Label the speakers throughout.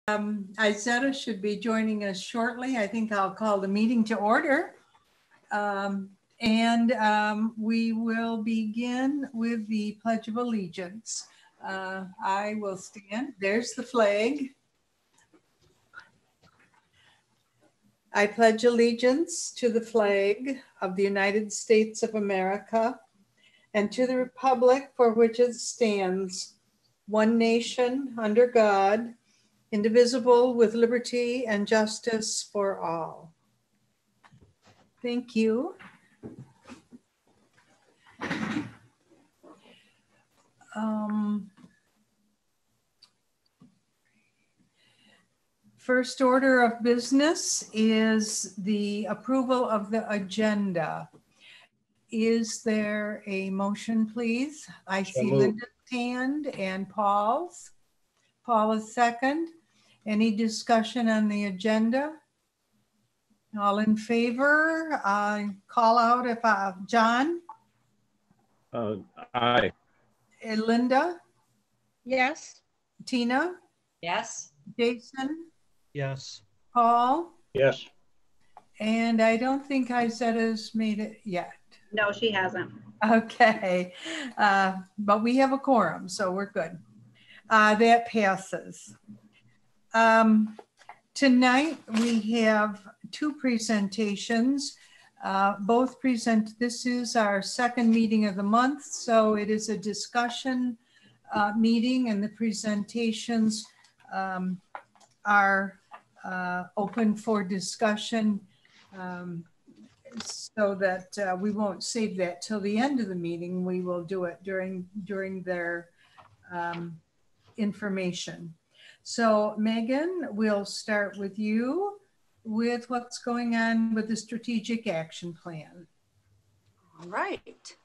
Speaker 1: Izetta should be joining us shortly. I think I'll call the meeting to order. We will begin with the Pledge of Allegiance. I will stand. There's the flag. I pledge allegiance to the flag of the United States of America and to the republic for which it stands, one nation under God, indivisible, with liberty and justice for all. Thank you. First order of business is the approval of the agenda. Is there a motion, please? I see Linda's hand and Paul's. Paul is second. Any discussion on the agenda? All in favor? Call out if John?
Speaker 2: Aye.
Speaker 1: Linda?
Speaker 3: Yes.
Speaker 1: Tina?
Speaker 3: Yes.
Speaker 1: Jason?
Speaker 2: Yes.
Speaker 1: Paul?
Speaker 2: Yes.
Speaker 1: And I don't think Izetta's made it yet.
Speaker 3: No, she hasn't.
Speaker 1: Okay, but we have a quorum, so we're good. That passes. Tonight we have two presentations. This is our second meeting of the month, so it is a discussion meeting, and the presentations are open for discussion, so that we won't save that till the end of the meeting. We will do it during their information. So Megan, we'll start with you with what's going on with the strategic action plan.
Speaker 4: All right.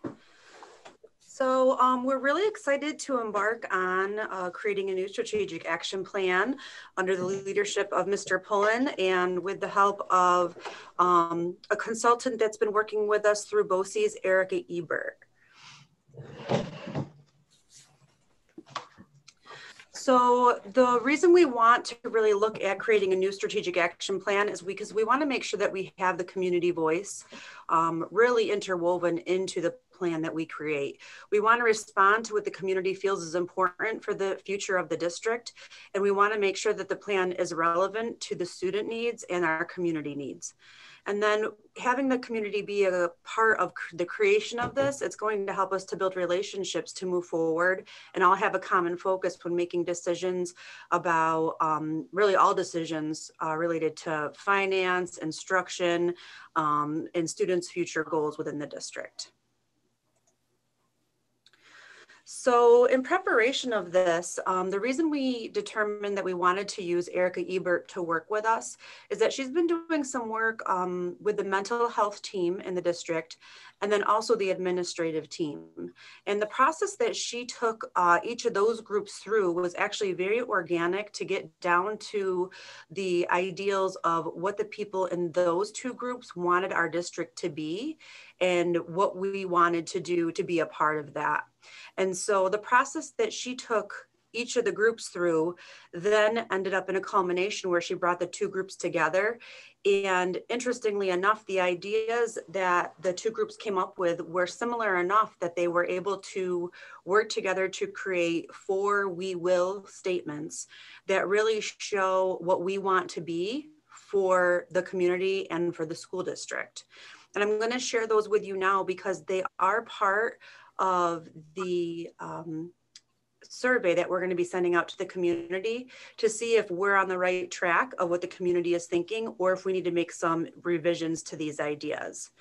Speaker 4: So we're really excited to embark on creating a new strategic action plan under the leadership of Mr. Pullen and with the help of a consultant that's been working with us through BOCES, Erica Ebert. So the reason we want to really look at creating a new strategic action plan is because we want to make sure that we have the community voice really interwoven into the plan that we create. We want to respond to what the community feels is important for the future of the district, and we want to make sure that the plan is relevant to the student needs and our community needs. And then having the community be a part of the creation of this, it's going to help us to build relationships to move forward and all have a common focus when making decisions about really all decisions related to finance, instruction, and students' future goals within the district. So in preparation of this, the reason we determined that we wanted to use Erica Ebert to work with us is that she's been doing some work with the mental health team in the district and then also the administrative team. And the process that she took each of those groups through was actually very organic to get down to the ideals of what the people in those two groups wanted our district to be and what we wanted to do to be a part of that. And so the process that she took each of the groups through then ended up in a culmination where she brought the two groups together. And interestingly enough, the ideas that the two groups came up with were similar enough that they were able to work together to create 4 we will statements that really show what we want to be for the community and for the school district. And I'm going to share those with you now because they are part of the survey that we're going to be sending out to the community to see if we're on the right track of what the community is thinking or if we need to make some revisions to these ideas.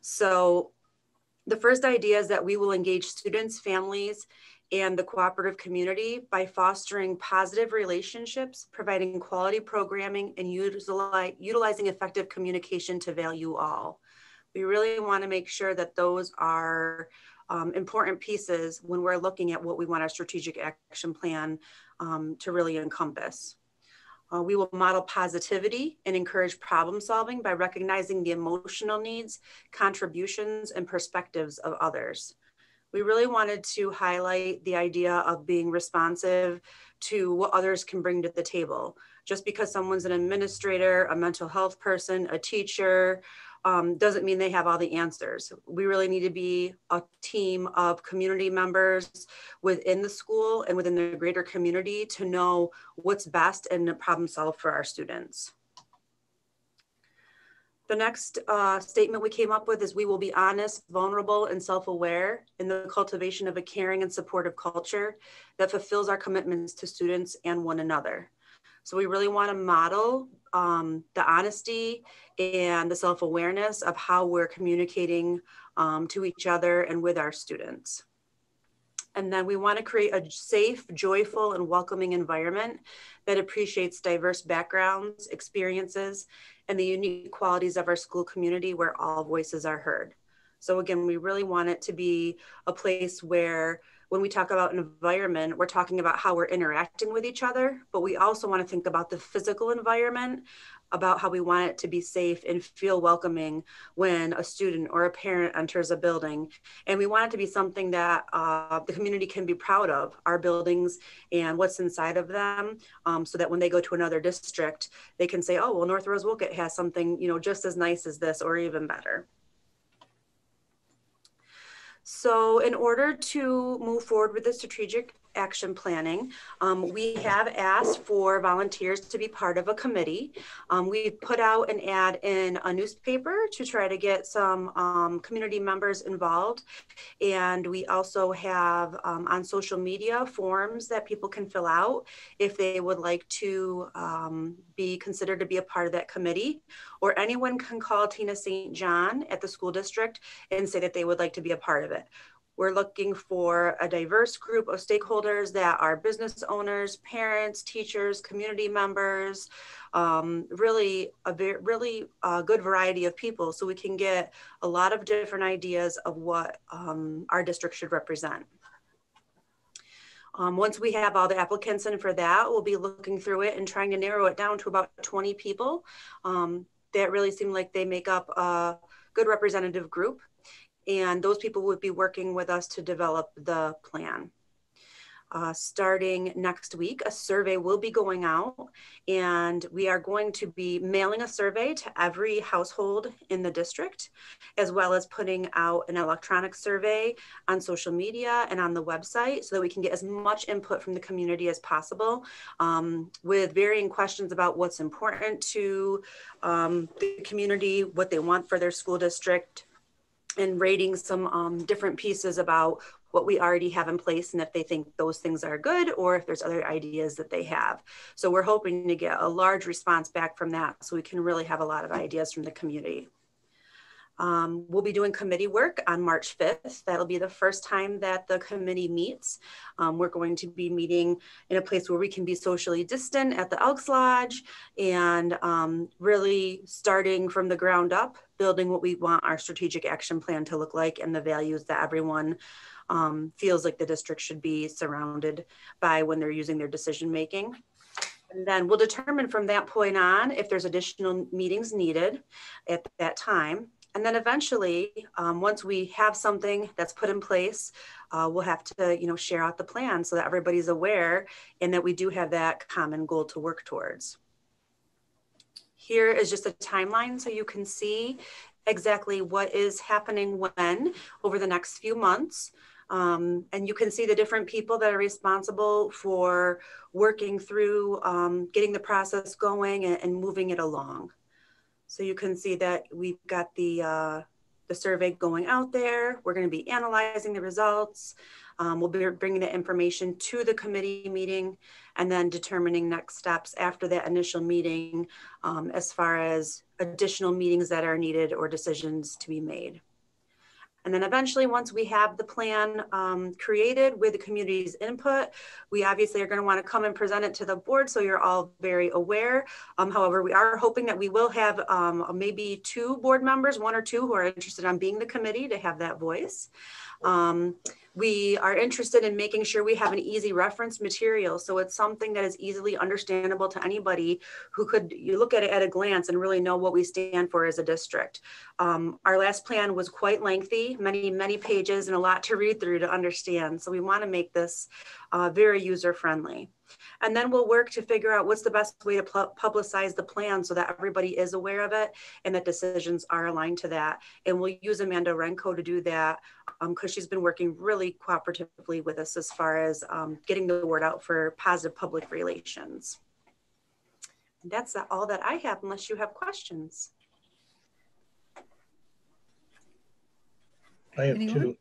Speaker 4: So the first idea is that we will engage students, families, and the cooperative community by fostering positive relationships, providing quality programming, and utilizing effective communication to value all. We really want to make sure that those are important pieces when we're looking at what we want our strategic action plan to really encompass. We will model positivity and encourage problem solving by recognizing the emotional needs, contributions, and perspectives of others. We really wanted to highlight the idea of being responsive to what others can bring to the table, Just because someone's an administrator, a mental health person, a teacher, doesn't mean they have all the answers. We really need to be a team of community members within the school and within the greater community to know what's best and problem solve for our students. The next statement we came up with is we will be honest, vulnerable, and self-aware in the cultivation of a caring and supportive culture that fulfills our commitments to students and one another. So we really want to model the honesty and the self-awareness of how we're communicating to each other and with our students. And then we want to create a safe, joyful, and welcoming environment that appreciates diverse backgrounds, experiences, and the unique qualities of our school community where all voices are heard. So again, we really want it to be a place where when we talk about an environment, we're talking about how we're interacting with each other, but we also want to think about the physical environment, about how we want it to be safe and feel welcoming when a student or a parent enters a building. And we want it to be something that the community can be proud of, our buildings and what's inside of them, so that when they go to another district, they can say, oh, well, North Rose-Wolcott has something, you know, just as nice as this or even better. So in order to move forward with the strategic action planning, we have asked for volunteers to be part of a committee. We put out an ad in a newspaper to try to get some community members involved. And we also have on social media forms that people can fill out if they would like to be considered to be a part of that committee. Or anyone can call Tina St. John at the school district and say that they would like to be a part of it. We're looking for a diverse group of stakeholders that are business owners, parents, teachers, community members, really a good variety of people, so we can get a lot of different ideas of what our district should represent. Once we have all the applicants in for that, we'll be looking through it and trying to narrow it down to about 20 people that really seem like they make up a good representative group. And those people would be working with us to develop the plan. Starting next week, a survey will be going out, and we are going to be mailing a survey to every household in the district, as well as putting out an electronic survey on social media and on the website so that we can get as much input from the community as possible, with varying questions about what's important to the community, what they want for their school district, and rating some different pieces about what we already have in place and if they think those things are good or if there's other ideas that they have. So we're hoping to get a large response back from that so we can really have a lot of ideas from the community. We'll be doing committee work on March 5th. That'll be the first time that the committee meets. We're going to be meeting in a place where we can be socially distant at the Elks Lodge and really starting from the ground up, building what we want our strategic action plan to look like and the values that everyone feels like the district should be surrounded by when they're using their decision making. And then we'll determine from that point on if there's additional meetings needed at that time. And then eventually, once we have something that's put in place, we'll have to, share out the plan so that everybody's aware and that we do have that common goal to work towards. Here is just a timeline so you can see exactly what is happening when over the next few months. And you can see the different people that are responsible for working through getting the process going and moving it along. So you can see that we've got the survey going out there. We're going to be analyzing the results. We'll be bringing the information to the committee meeting and then determining next steps after that initial meeting as far as additional meetings that are needed or decisions to be made. And then eventually, once we have the plan created with the community's input, we obviously are going to want to come and present it to the board so you're all very aware. However, we are hoping that we will have maybe 2 board members, 1 or 2 who are interested in being the committee to have that voice. We are interested in making sure we have an easy reference material. So it's something that is easily understandable to anybody who could look at it at a glance and really know what we stand for as a district. Our last plan was quite lengthy, many pages and a lot to read through to understand. So we want to make this very user-friendly. And then we'll work to figure out what's the best way to publicize the plan so that everybody is aware of it and that decisions are aligned to that. And we'll use Amanda Renko to do that because she's been working really cooperatively with us as far as getting the word out for positive public relations. And that's all that I have, unless you have questions.
Speaker 2: I have
Speaker 1: Anyone?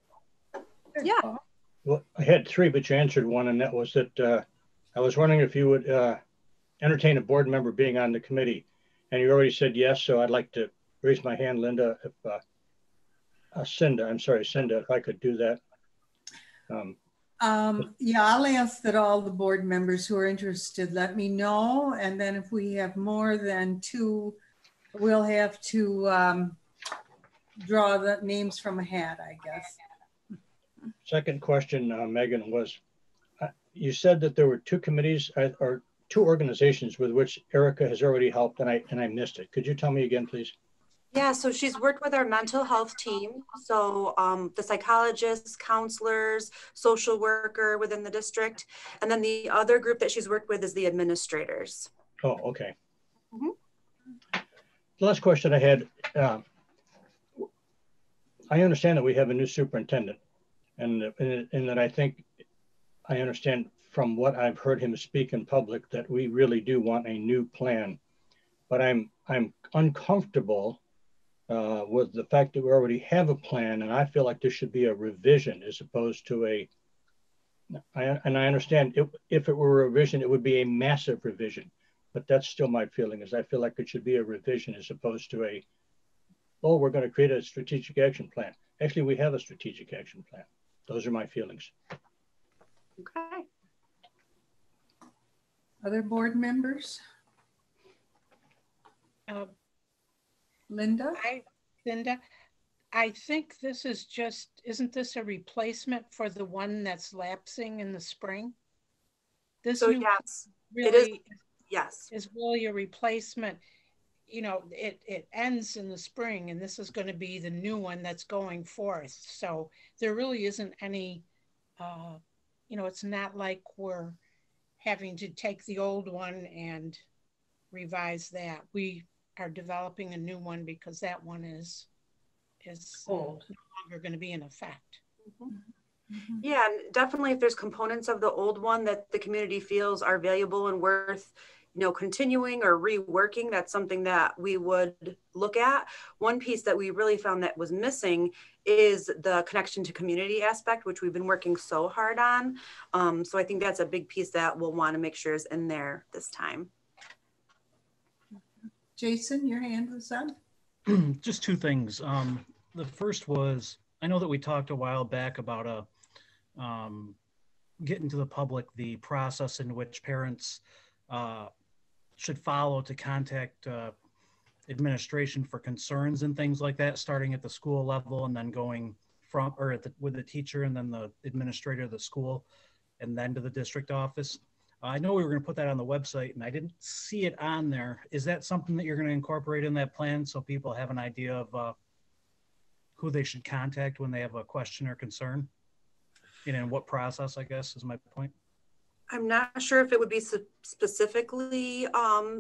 Speaker 2: two.
Speaker 4: Yeah.
Speaker 2: Well, I had three, but you answered one, and that was that I was wondering if you would entertain a board member being on the committee, and you already said yes, so I'd like to raise my hand, Linda, if Cinda, if I could do that.
Speaker 1: Yeah, I'll ask that all the board members who are interested let me know, and then if we have more than two, we'll have to draw the names from a hat, I guess.
Speaker 2: Second question, Megan, was you said that there were two committees or two organizations with which Erica has already helped, and I missed it. Could you tell me again, please?
Speaker 4: Yeah, so she's worked with our mental health team. So the psychologists, counselors, social worker within the district. And then the other group that she's worked with is the administrators.
Speaker 2: Oh, okay. The last question I had, I understand that we have a new superintendent, and that I think I understand from what I've heard him speak in public that we really do want a new plan. But I'm uncomfortable with the fact that we already have a plan, and I feel like there should be a revision as opposed to and I understand if it were a revision, it would be a massive revision, but that's still my feeling, is I feel like it should be a revision as opposed to oh, we're going to create a strategic action plan. Actually, we have a strategic action plan. Those are my feelings.
Speaker 4: Okay.
Speaker 1: Other board members? Linda?
Speaker 5: Linda, I think this is just, isn't this a replacement for the one that's lapsing in the spring? This
Speaker 4: So
Speaker 5: new
Speaker 4: yes,
Speaker 5: really
Speaker 4: it is. Yes.
Speaker 5: Is really a replacement. You know, it ends in the spring, and this is going to be the new one that's going forth. So there really isn't any, you know, it's not like we're having to take the old one and revise that. We are developing a new one because that one is old, no longer going to be in effect.
Speaker 4: Yeah, and definitely if there's components of the old one that the community feels are valuable and worth, you know, continuing or reworking, that's something that we would look at. One piece that we really found that was missing is the connection to community aspect, which we've been working so hard on. So I think that's a big piece that we'll want to make sure is in there this time.
Speaker 1: Jason, your hand was up.
Speaker 6: Just two things. The first was, I know that we talked a while back about getting to the public the process in which parents should follow to contact administration for concerns and things like that, starting at the school level and then going from, or with the teacher and then the administrator of the school and then to the district office. I know we were going to put that on the website and I didn't see it on there. Is that something that you're going to incorporate in that plan so people have an idea of who they should contact when they have a question or concern? And in what process, I guess, is my point.
Speaker 4: I'm not sure if it would be specifically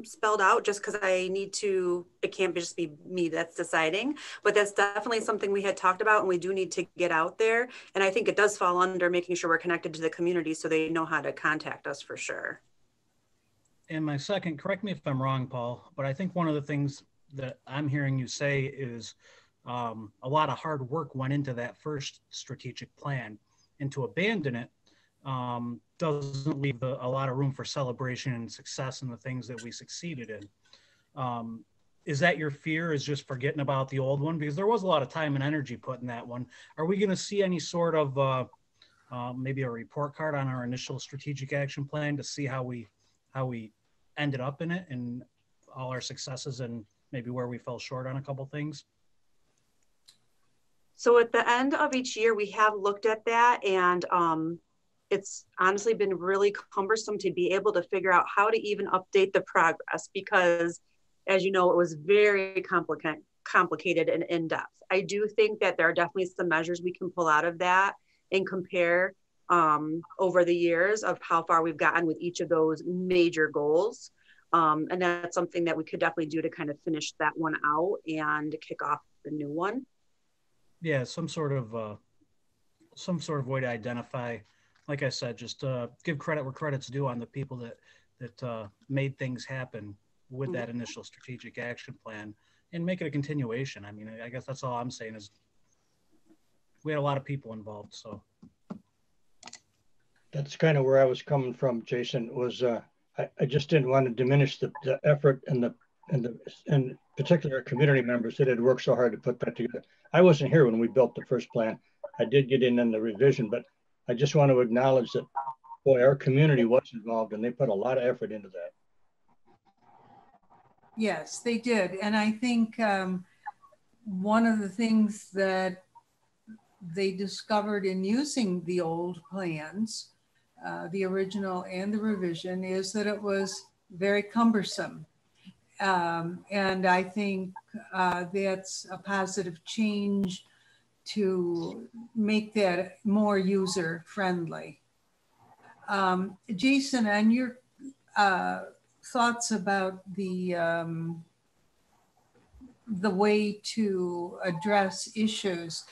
Speaker 4: spelled out just because I need to, it can't just be me that's deciding, but that's definitely something we had talked about and we do need to get out there. And I think it does fall under making sure we're connected to the community so they know how to contact us for sure.
Speaker 6: And my second, correct me if I'm wrong, Paul, but I think one of the things that I'm hearing you say is a lot of hard work went into that first strategic plan, and to abandon it doesn't leave a lot of room for celebration and success in the things that we succeeded in. Is that your fear, is just forgetting about the old one? Because there was a lot of time and energy put in that one. Are we going to see any sort of maybe a report card on our initial strategic action plan to see how we ended up in it and all our successes and maybe where we fell short on a couple things?
Speaker 4: So at the end of each year, we have looked at that, and it's honestly been really cumbersome to be able to figure out how to even update the progress because, as you know, it was very complicated and in-depth. I do think that there are definitely some measures we can pull out of that and compare over the years of how far we've gotten with each of those major goals. And that's something that we could definitely do to kind of finish that one out and kick off the new one.
Speaker 6: Yeah, some sort of way to identify, like I said, just give credit where credit's due on the people that made things happen with that initial strategic action plan, and make it a continuation. I mean, I guess that's all I'm saying is we had a lot of people involved. So
Speaker 2: that's kind of where I was coming from, Jason, was I just didn't want to diminish the effort and particular community members that had worked so hard to put that together. I wasn't here when we built the first plan. I did get in the revision, but I just want to acknowledge that, boy, our community was involved and they put a lot of effort into that.
Speaker 1: Yes, they did. And I think one of the things that they discovered in using the old plans, the original and the revision, is that it was very cumbersome. And I think that's a positive change to make that more user friendly. Jason, on your thoughts about the way to address issues,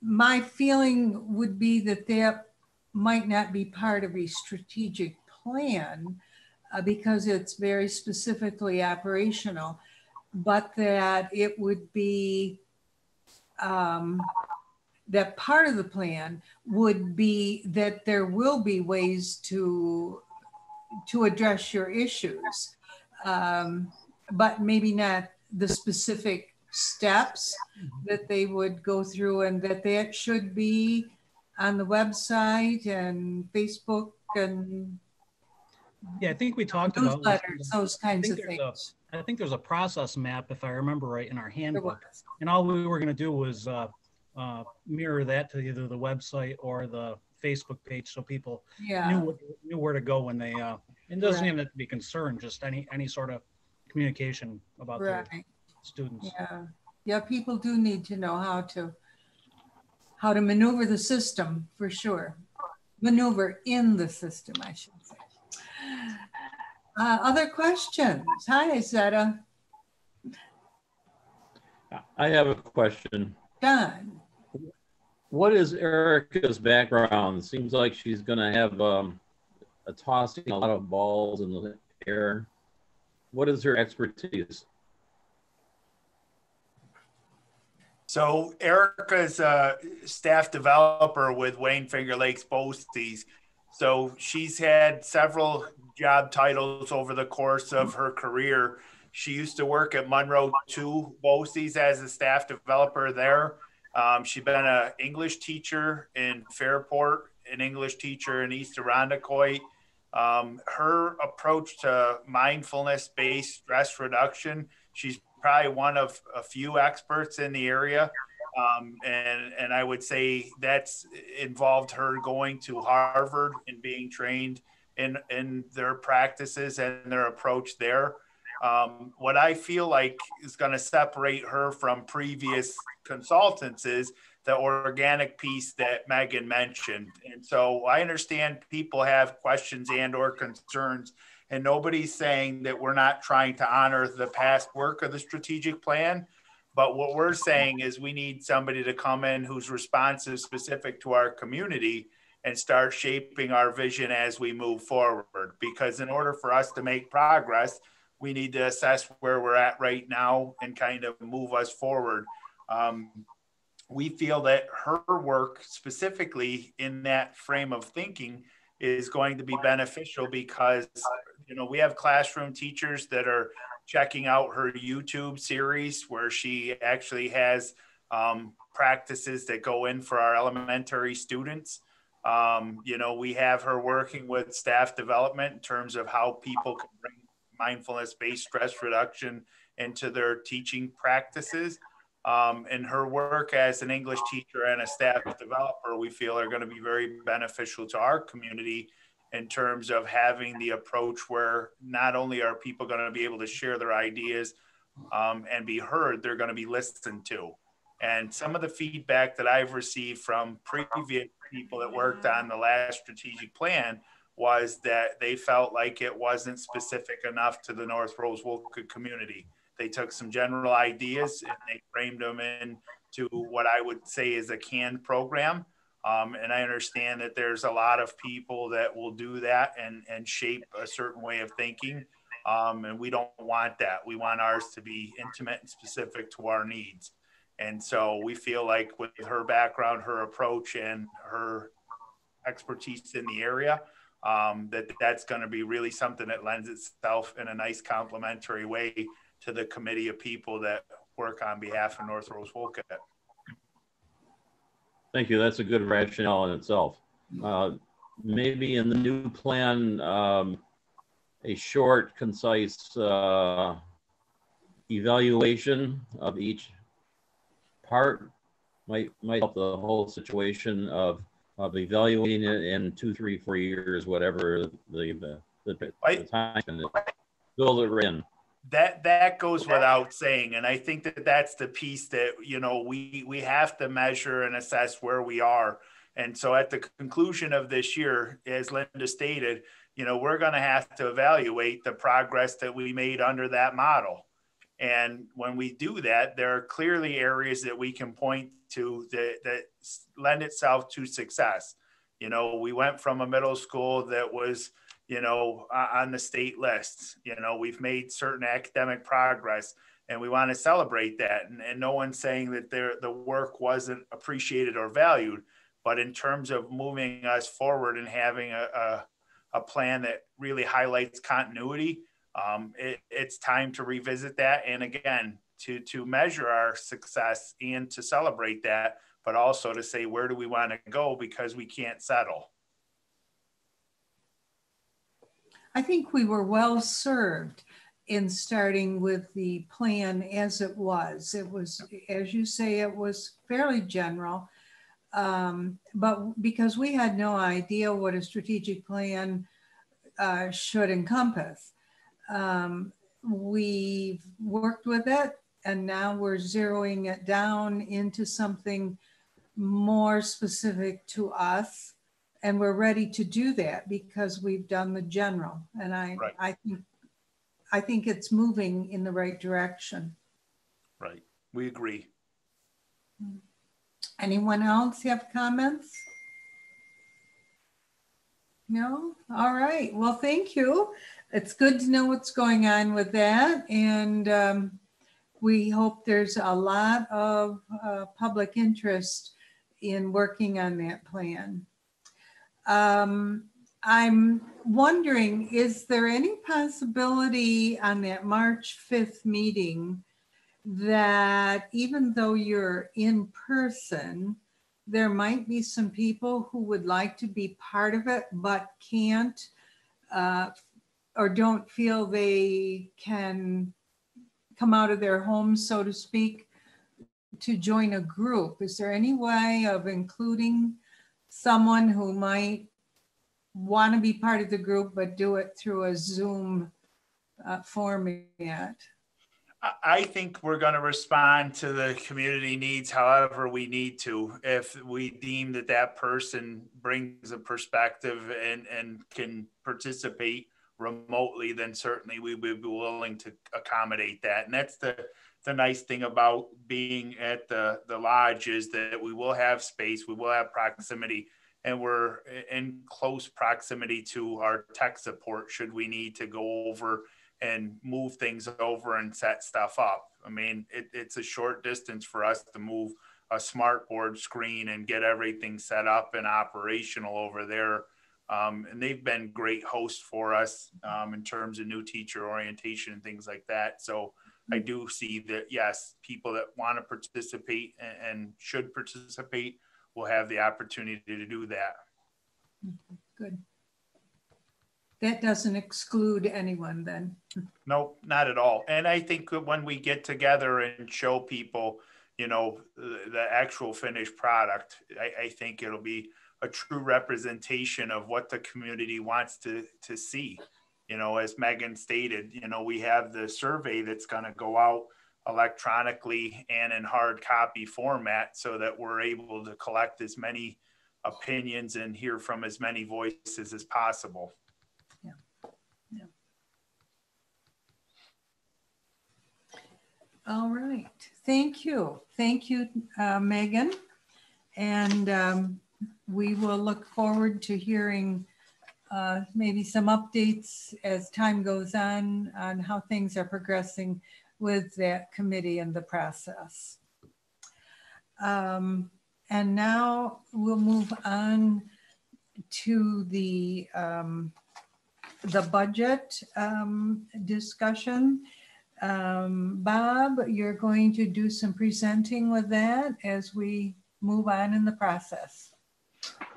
Speaker 1: my feeling would be that that might not be part of a strategic plan because it's very specifically operational, but that it would be that part of the plan would be that there will be ways to address your issues, but maybe not the specific steps that they would go through, and that should be on the website and Facebook and
Speaker 6: yeah, I think we talked about
Speaker 1: newsletters, those kinds of things.
Speaker 6: I think there's a process map, if I remember right, in our handbook, and all we were going to do was mirror that to either the website or the Facebook page, so people knew where to go when they. It doesn't even have to be concerned; just any sort of communication about their students.
Speaker 1: Yeah. People do need to know how to maneuver the system, for sure. Maneuver in the system, I should say. Other questions? Hi, Zeta.
Speaker 7: I have a question.
Speaker 1: John.
Speaker 7: What is Erica's background? It seems like she's going to have a tossing a lot of balls in the air. What is her expertise?
Speaker 8: So Erica's a staff developer with Wayne Finger Lakes BOCES. So she's had several job titles over the course of her career. She used to work at Monroe 2 BOCES as a staff developer there. She's been an English teacher in Fairport, an English teacher in East Irondequoit. Her approach to mindfulness-based stress reduction, she's probably one of a few experts in the area. And I would say that's involved her going to Harvard and being trained in their practices and their approach there. What I feel like is going to separate her from previous consultants is the organic piece that Megan mentioned. And so I understand people have questions and or concerns, and nobody's saying that we're not trying to honor the past work of the strategic plan. But what we're saying is we need somebody to come in who's responsive, specific to our community, and start shaping our vision as we move forward. Because in order for us to make progress, we need to assess where we're at right now and kind of move us forward. We feel that her work specifically in that frame of thinking is going to be beneficial because, you know, we have classroom teachers that are checking out her YouTube series where she actually has practices that go in for our elementary students. You know, we have her working with staff development in terms of how people can bring mindfulness-based stress reduction into their teaching practices. And her work as an English teacher and a staff developer, we feel are going to be very beneficial to our community in terms of having the approach where not only are people going to be able to share their ideas and be heard, they're going to be listened to. And some of the feedback that I've received from previous people that worked on the last strategic plan was that they felt like it wasn't specific enough to the North Rose-Wolcott community. They took some general ideas and they framed them into what I would say is a canned program. And I understand that there's a lot of people that will do that and shape a certain way of thinking. And we don't want that. We want ours to be intimate and specific to our needs. And so we feel like with her background, her approach, and her expertise in the area, that's going to be really something that lends itself in a nice complementary way to the committee of people that work on behalf of North Rose-Wolcott.
Speaker 7: Thank you. That's a good rationale in itself. Maybe in the new plan, a short, concise evaluation of each part might help the whole situation of evaluating it in 2, 3, 4 years, whatever the time, and build it in.
Speaker 8: That goes without saying, and I think that that's the piece that we have to measure and assess where we are. And so at the conclusion of this year, as Linda stated, we're going to have to evaluate the progress that we made under that model. And when we do that, there are clearly areas that we can point to that lend itself to success. We went from a middle school that was on the state lists. We've made certain academic progress, and we want to celebrate that. And no one's saying that the work wasn't appreciated or valued, but in terms of moving us forward and having a plan that really highlights continuity, it's time to revisit that. And again, to measure our success and to celebrate that, but also to say, where do we want to go? Because we can't settle.
Speaker 1: I think we were well served in starting with the plan as it was. It was, as you say, it was fairly general, but because we had no idea what a strategic plan should encompass, we've worked with it, and now we're zeroing it down into something more specific to us. And we're ready to do that because we've done the general. And I think it's moving in the right direction.
Speaker 8: Right. We agree.
Speaker 1: Anyone else have comments? No? All right. Well, thank you. It's good to know what's going on with that. And we hope there's a lot of public interest in working on that plan. I'm wondering, is there any possibility on that March 5th meeting that even though you're in person, there might be some people who would like to be part of it but can't or don't feel they can come out of their homes, so to speak, to join a group? Is there any way of including someone who might want to be part of the group but do it through a Zoom format?
Speaker 8: I think we're going to respond to the community needs however we need to. If we deem that that person brings a perspective and can participate remotely, then certainly we would be willing to accommodate that. And that's the nice thing about being at the lodge, is that we will have space, we will have proximity, and we're in close proximity to our tech support should we need to go over and move things over and set stuff up. I mean, it's a short distance for us to move a smart board screen and get everything set up and operational over there. And they've been great hosts for us in terms of new teacher orientation and things like that. So I do see that, yes, people that want to participate and should participate will have the opportunity to do that.
Speaker 1: Good. That doesn't exclude anyone then.
Speaker 8: No, not at all. And I think when we get together and show people, the actual finished product, I think it'll be a true representation of what the community wants to see. As Megan stated, we have the survey that's going to go out electronically and in hard copy format so that we're able to collect as many opinions and hear from as many voices as possible.
Speaker 1: Yeah. Yeah. All right. Thank you. Thank you, Megan. And we will look forward to hearing maybe some updates as time goes on how things are progressing with that committee and the process. And now we'll move on to the budget discussion. Bob, you're going to do some presenting with that as we move on in the process.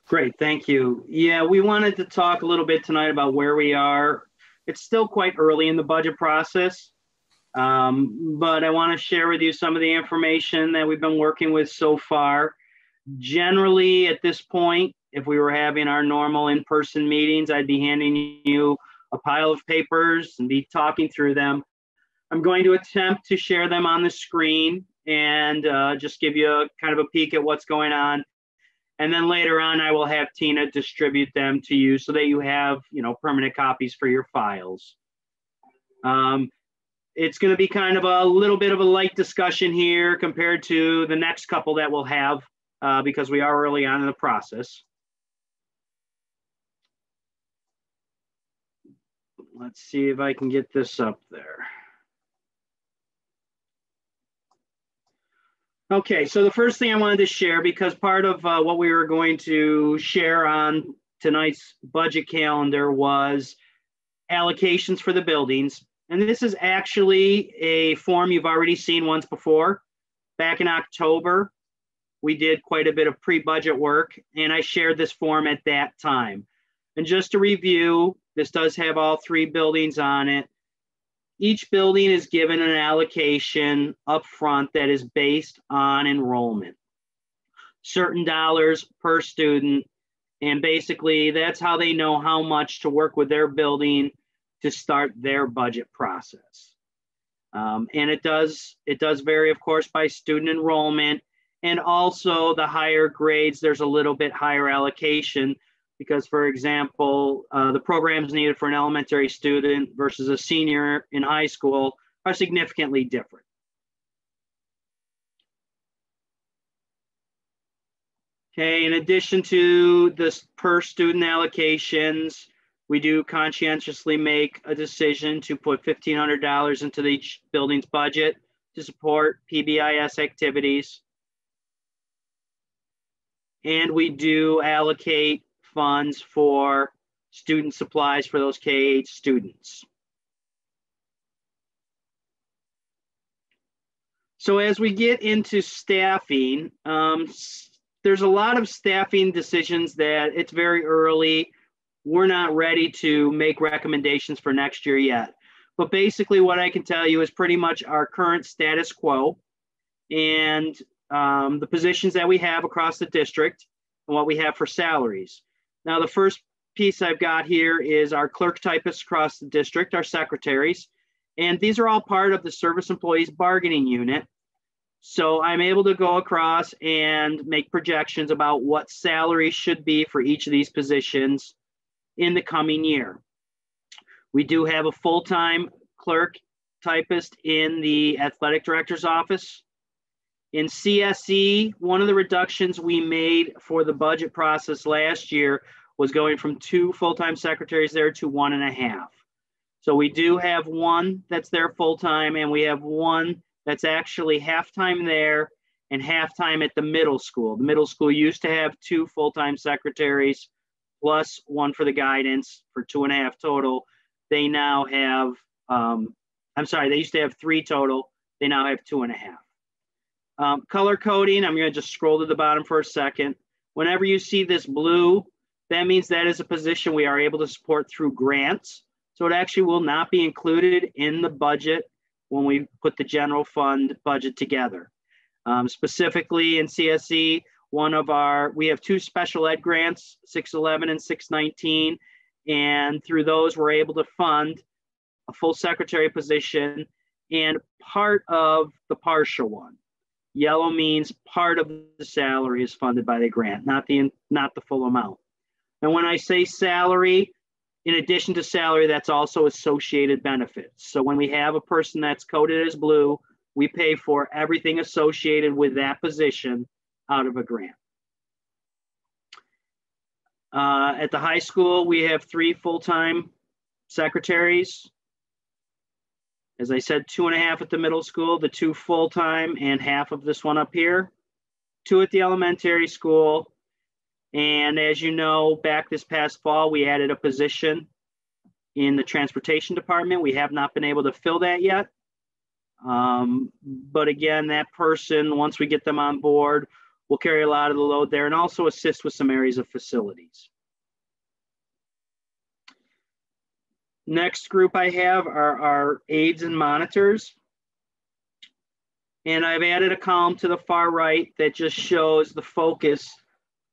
Speaker 9: Great, thank you. Yeah, we wanted to talk a little bit tonight about where we are. It's still quite early in the budget process, but I want to share with you some of the information that we've been working with so far. Generally, at this point, if we were having our normal in-person meetings, I'd be handing you a pile of papers and be talking through them. I'm going to attempt to share them on the screen and just give you a kind of a peek at what's going on. And then later on, I will have Tina distribute them to you so that you have, permanent copies for your files. It's going to be kind of a little bit of a light discussion here compared to the next couple that we'll have because we are early on in the process. Let's see if I can get this up there. Okay, so the first thing I wanted to share, because part of what we were going to share on tonight's budget calendar was allocations for the buildings. And this is actually a form you've already seen once before. Back in October, we did quite a bit of pre-budget work, and I shared this form at that time. And just to review, this does have all 3 buildings on it. Each building is given an allocation up front that is based on enrollment. Certain dollars per student, and basically that's how they know how much to work with their building to start their budget process. And it does vary, of course, by student enrollment, and also the higher grades, there's a little bit higher allocation because, for example, the programs needed for an elementary student versus a senior in high school are significantly different. Okay, in addition to this per student allocations, we do conscientiously make a decision to put $1,500 into each building's budget to support PBIS activities. And we do allocate funds for student supplies for those K-8 students. So as we get into staffing, there's a lot of staffing decisions that it's very early. We're not ready to make recommendations for next year yet. But basically what I can tell you is pretty much our current status quo and the positions that we have across the district and what we have for salaries. Now, the first piece I've got here is our clerk typists across the district, our secretaries, and these are all part of the service employees bargaining unit. So I'm able to go across and make projections about what salaries should be for each of these positions in the coming year. We do have a full-time clerk typist in the athletic director's office. In CSE, one of the reductions we made for the budget process last year was going from 2 full-time secretaries there to 1.5. So we do have one that's there full-time, and we have one that's actually half-time there and half-time at the middle school. The middle school used to have 2 full-time secretaries plus one for the guidance for 2.5 total. They now have, they used to have 3 total. They now have 2.5. Color coding, I'm going to just scroll to the bottom for a second. Whenever you see this blue, that means that is a position we are able to support through grants. So it actually will not be included in the budget when we put the general fund budget together. Specifically in CSE, we have 2 special ed grants, 611 and 619. And through those, we're able to fund a full secretary position and part of the partial one. Yellow means part of the salary is funded by the grant, not the full amount. And when I say salary, in addition to salary, that's also associated benefits. So when we have a person that's coded as blue, we pay for everything associated with that position out of a grant. At the high school, we have 3 full-time secretaries. As I said, 2.5 at the middle school, the 2 full-time and half of this one up here. 2 at the elementary school. And as you know, back this past fall, we added a position in the transportation department. We have not been able to fill that yet. But again, that person, once we get them on board, will carry a lot of the load there and also assist with some areas of facilities. Next group I have are our aides and monitors. And I've added a column to the far right that just shows the focus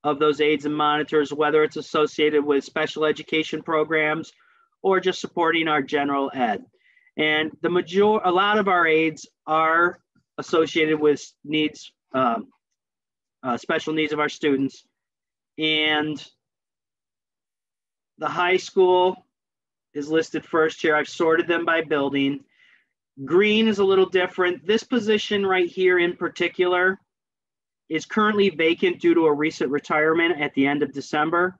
Speaker 9: of those aides and monitors, whether it's associated with special education programs or just supporting our general ed. And a lot of our aides are associated with needs, special needs of our students. And the high school is listed first here. I've sorted them by building. Green is a little different. This position right here in particular is currently vacant due to a recent retirement at the end of December.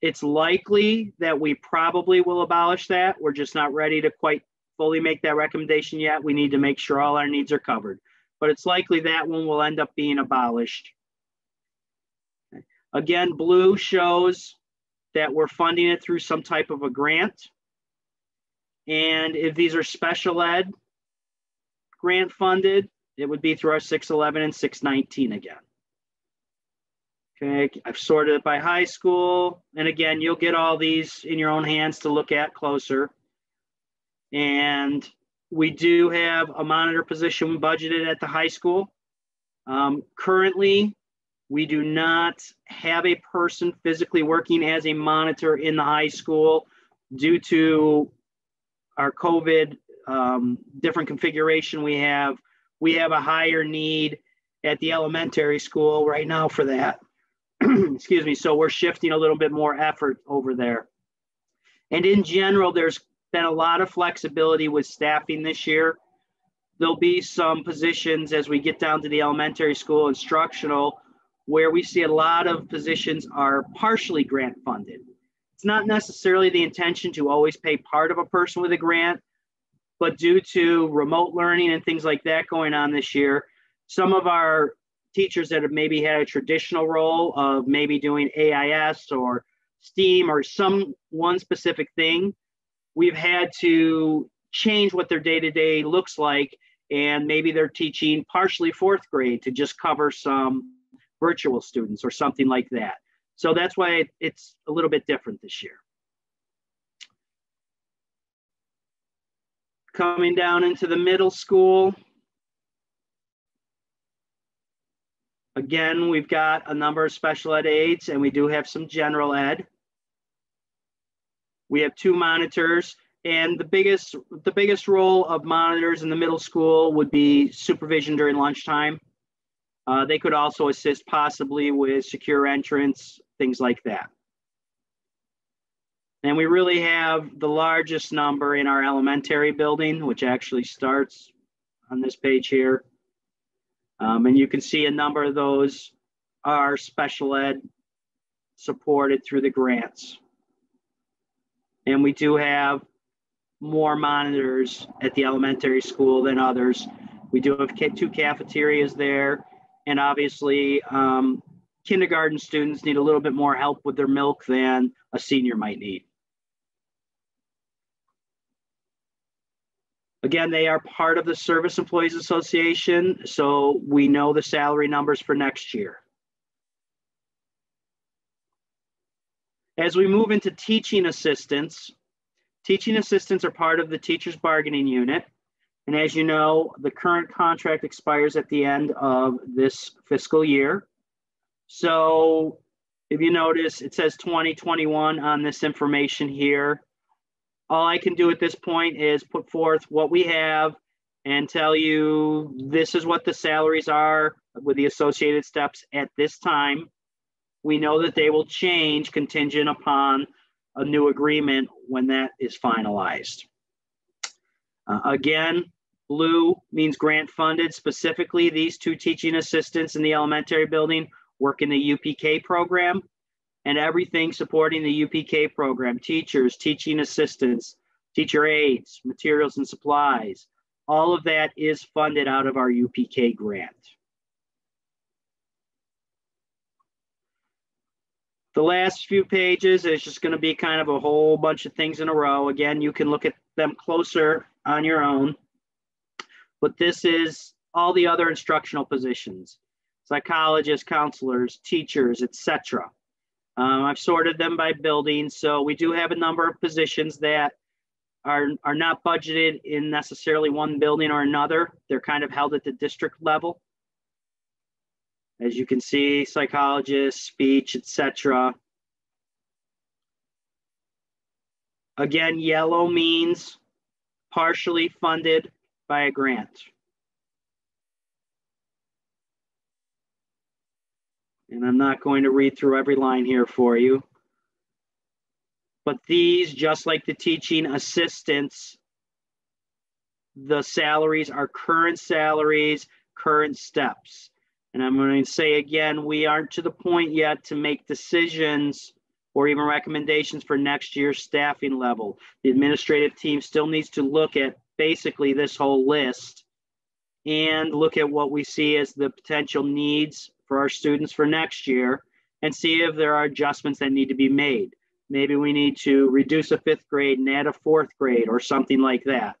Speaker 9: It's likely that we probably will abolish that. We're just not ready to quite fully make that recommendation yet. We need to make sure all our needs are covered. But it's likely that one will end up being abolished. Again, blue shows that we're funding it through some type of a grant. And if these are special ed grant funded, it would be through our 611 and 619 again. Okay, I've sorted it by high school. And again, you'll get all these in your own hands to look at closer. And we do have a monitor position budgeted at the high school. Currently, we do not have a person physically working as a monitor in the high school due to our COVID different configuration we have. We have a higher need at the elementary school right now for that. Excuse me. So we're shifting a little bit more effort over there. And in general, there's been a lot of flexibility with staffing this year. There'll be some positions as we get down to the elementary school instructional where we see a lot of positions are partially grant funded. It's not necessarily the intention to always pay part of a person with a grant, but due to remote learning and things like that going on this year, some of our teachers that have maybe had a traditional role of maybe doing AIS or STEAM or some one specific thing, we've had to change what their day-to-day looks like, and maybe they're teaching partially 4th grade to just cover some virtual students or something like that. So that's why it's a little bit different this year. Coming down into the middle school, again, we've got a number of special ed aides, and we do have some general ed. We have 2 monitors, and the biggest role of monitors in the middle school would be supervision during lunchtime. They could also assist possibly with secure entrance, things like that. And we really have the largest number in our elementary building, which actually starts on this page here. And you can see a number of those are special ed supported through the grants. And we do have more monitors at the elementary school than others. We do have 2 cafeterias there. And obviously, kindergarten students need a little bit more help with their milk than a senior might need. Again, they are part of the Service Employees Association, so we know the salary numbers for next year. As we move into teaching assistants are part of the teachers bargaining unit. And as you know, the current contract expires at the end of this fiscal year. So if you notice, it says 2021 on this information here. All I can do at this point is put forth what we have and tell you this is what the salaries are with the associated steps at this time. We know that they will change contingent upon a new agreement when that is finalized. Again, blue means grant funded. Specifically, these 2 teaching assistants in the elementary building work in the UPK program, and everything supporting the UPK program, teachers, teaching assistants, teacher aides, materials and supplies, all of that is funded out of our UPK grant. The last few pages is just going to be kind of a whole bunch of things in a row. Again, you can look at them closer on your own, but this is all the other instructional positions, psychologists, counselors, teachers, etc. I've sorted them by building, so we do have a number of positions that are not budgeted in necessarily one building or another. They're kind of held at the district level. As you can see, psychologists, speech, etc. Again, yellow means partially funded by a grant. And I'm not going to read through every line here for you. But these, just like the teaching assistants, the salaries are current salaries, current steps. And I'm going to say again, we aren't to the point yet to make decisions or even recommendations for next year's staffing level. The administrative team still needs to look at basically this whole list and look at what we see as the potential needs for our students for next year and see if there are adjustments that need to be made. Maybe we need to reduce a 5th grade and add a 4th grade or something like that.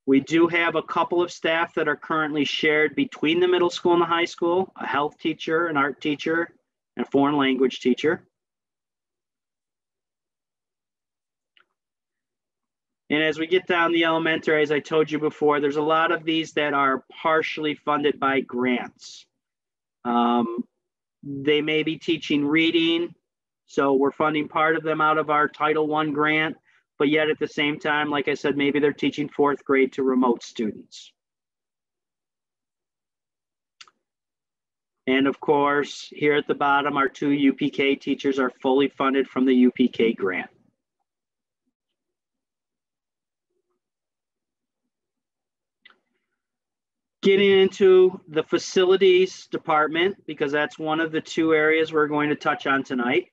Speaker 9: We do have a couple of staff that are currently shared between the middle school and the high school, a health teacher, an art teacher, and a foreign language teacher. And as we get down the elementary, as I told you before, there's a lot of these that are partially funded by grants. They may be teaching reading, so we're funding part of them out of our Title I grant, but yet at the same time, like I said, maybe they're teaching 4th grade to remote students. And of course, here at the bottom, our 2 UPK teachers are fully funded from the UPK grant. Getting into the facilities department, because that's one of the 2 areas we're going to touch on tonight.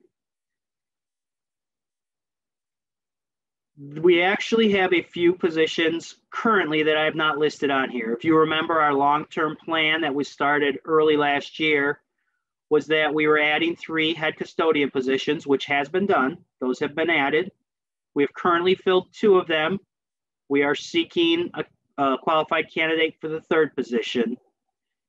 Speaker 9: We actually have a few positions currently that I have not listed on here. If you remember, our long-term plan that we started early last year was that we were adding 3 head custodian positions, which has been done. Those have been added. We have currently filled 2 of them. We are seeking a qualified candidate for the 3rd position.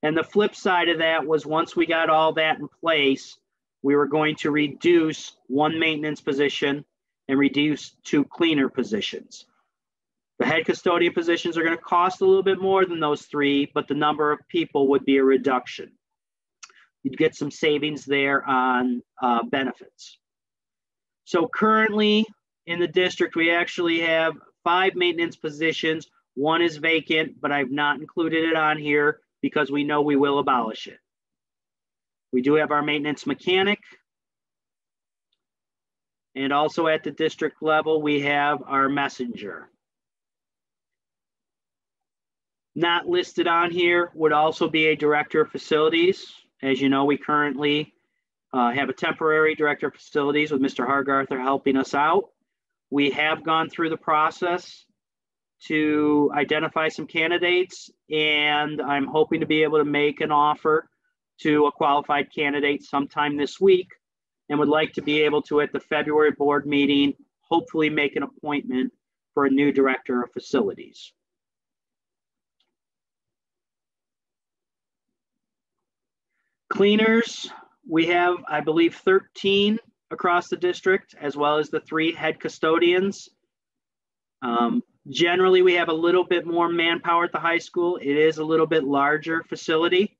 Speaker 9: And the flip side of that was once we got all that in place, we were going to reduce 1 maintenance position and reduce 2 cleaner positions. The head custodian positions are going to cost a little bit more than those 3, but the number of people would be a reduction. You'd get some savings there on benefits. So currently in the district, we actually have 5 maintenance positions. 1 is vacant, but I've not included it on here because we know we will abolish it. We do have our maintenance mechanic. And also at the district level, we have our messenger. Not listed on here would also be a director of facilities. As you know, we currently have a temporary director of facilities with Mr. Hargarther helping us out. We have gone through the process to identify some candidates, and I'm hoping to be able to make an offer to a qualified candidate sometime this week, and would like to be able to, at the February board meeting, hopefully make an appointment for a new director of facilities. Cleaners, we have, I believe, 13 across the district, as well as the 3 head custodians. Generally, we have a little bit more manpower at the high school. It is a little bit larger facility,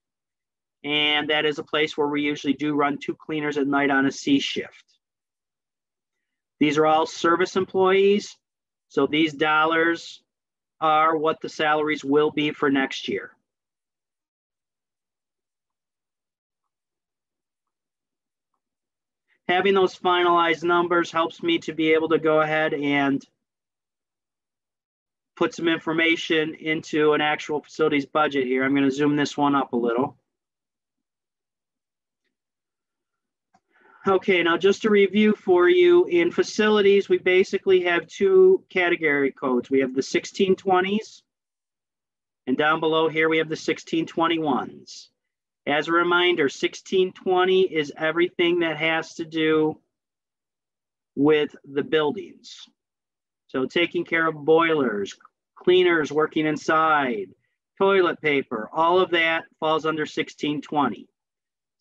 Speaker 9: and that is a place where we usually do run 2 cleaners at night on a C shift. These are all service employees, So these dollars are what the salaries will be for next year. Having those finalized numbers helps me to be able to go ahead and put some information into an actual facilities budget here. I'm going to zoom this one up a little. Okay, now just to review for you, in facilities, we basically have two category codes. We have the 1620s, and down below here we have the 1621s. As a reminder, 1620 is everything that has to do with the buildings. So taking care of boilers, cleaners working inside, toilet paper, all of that falls under 1620.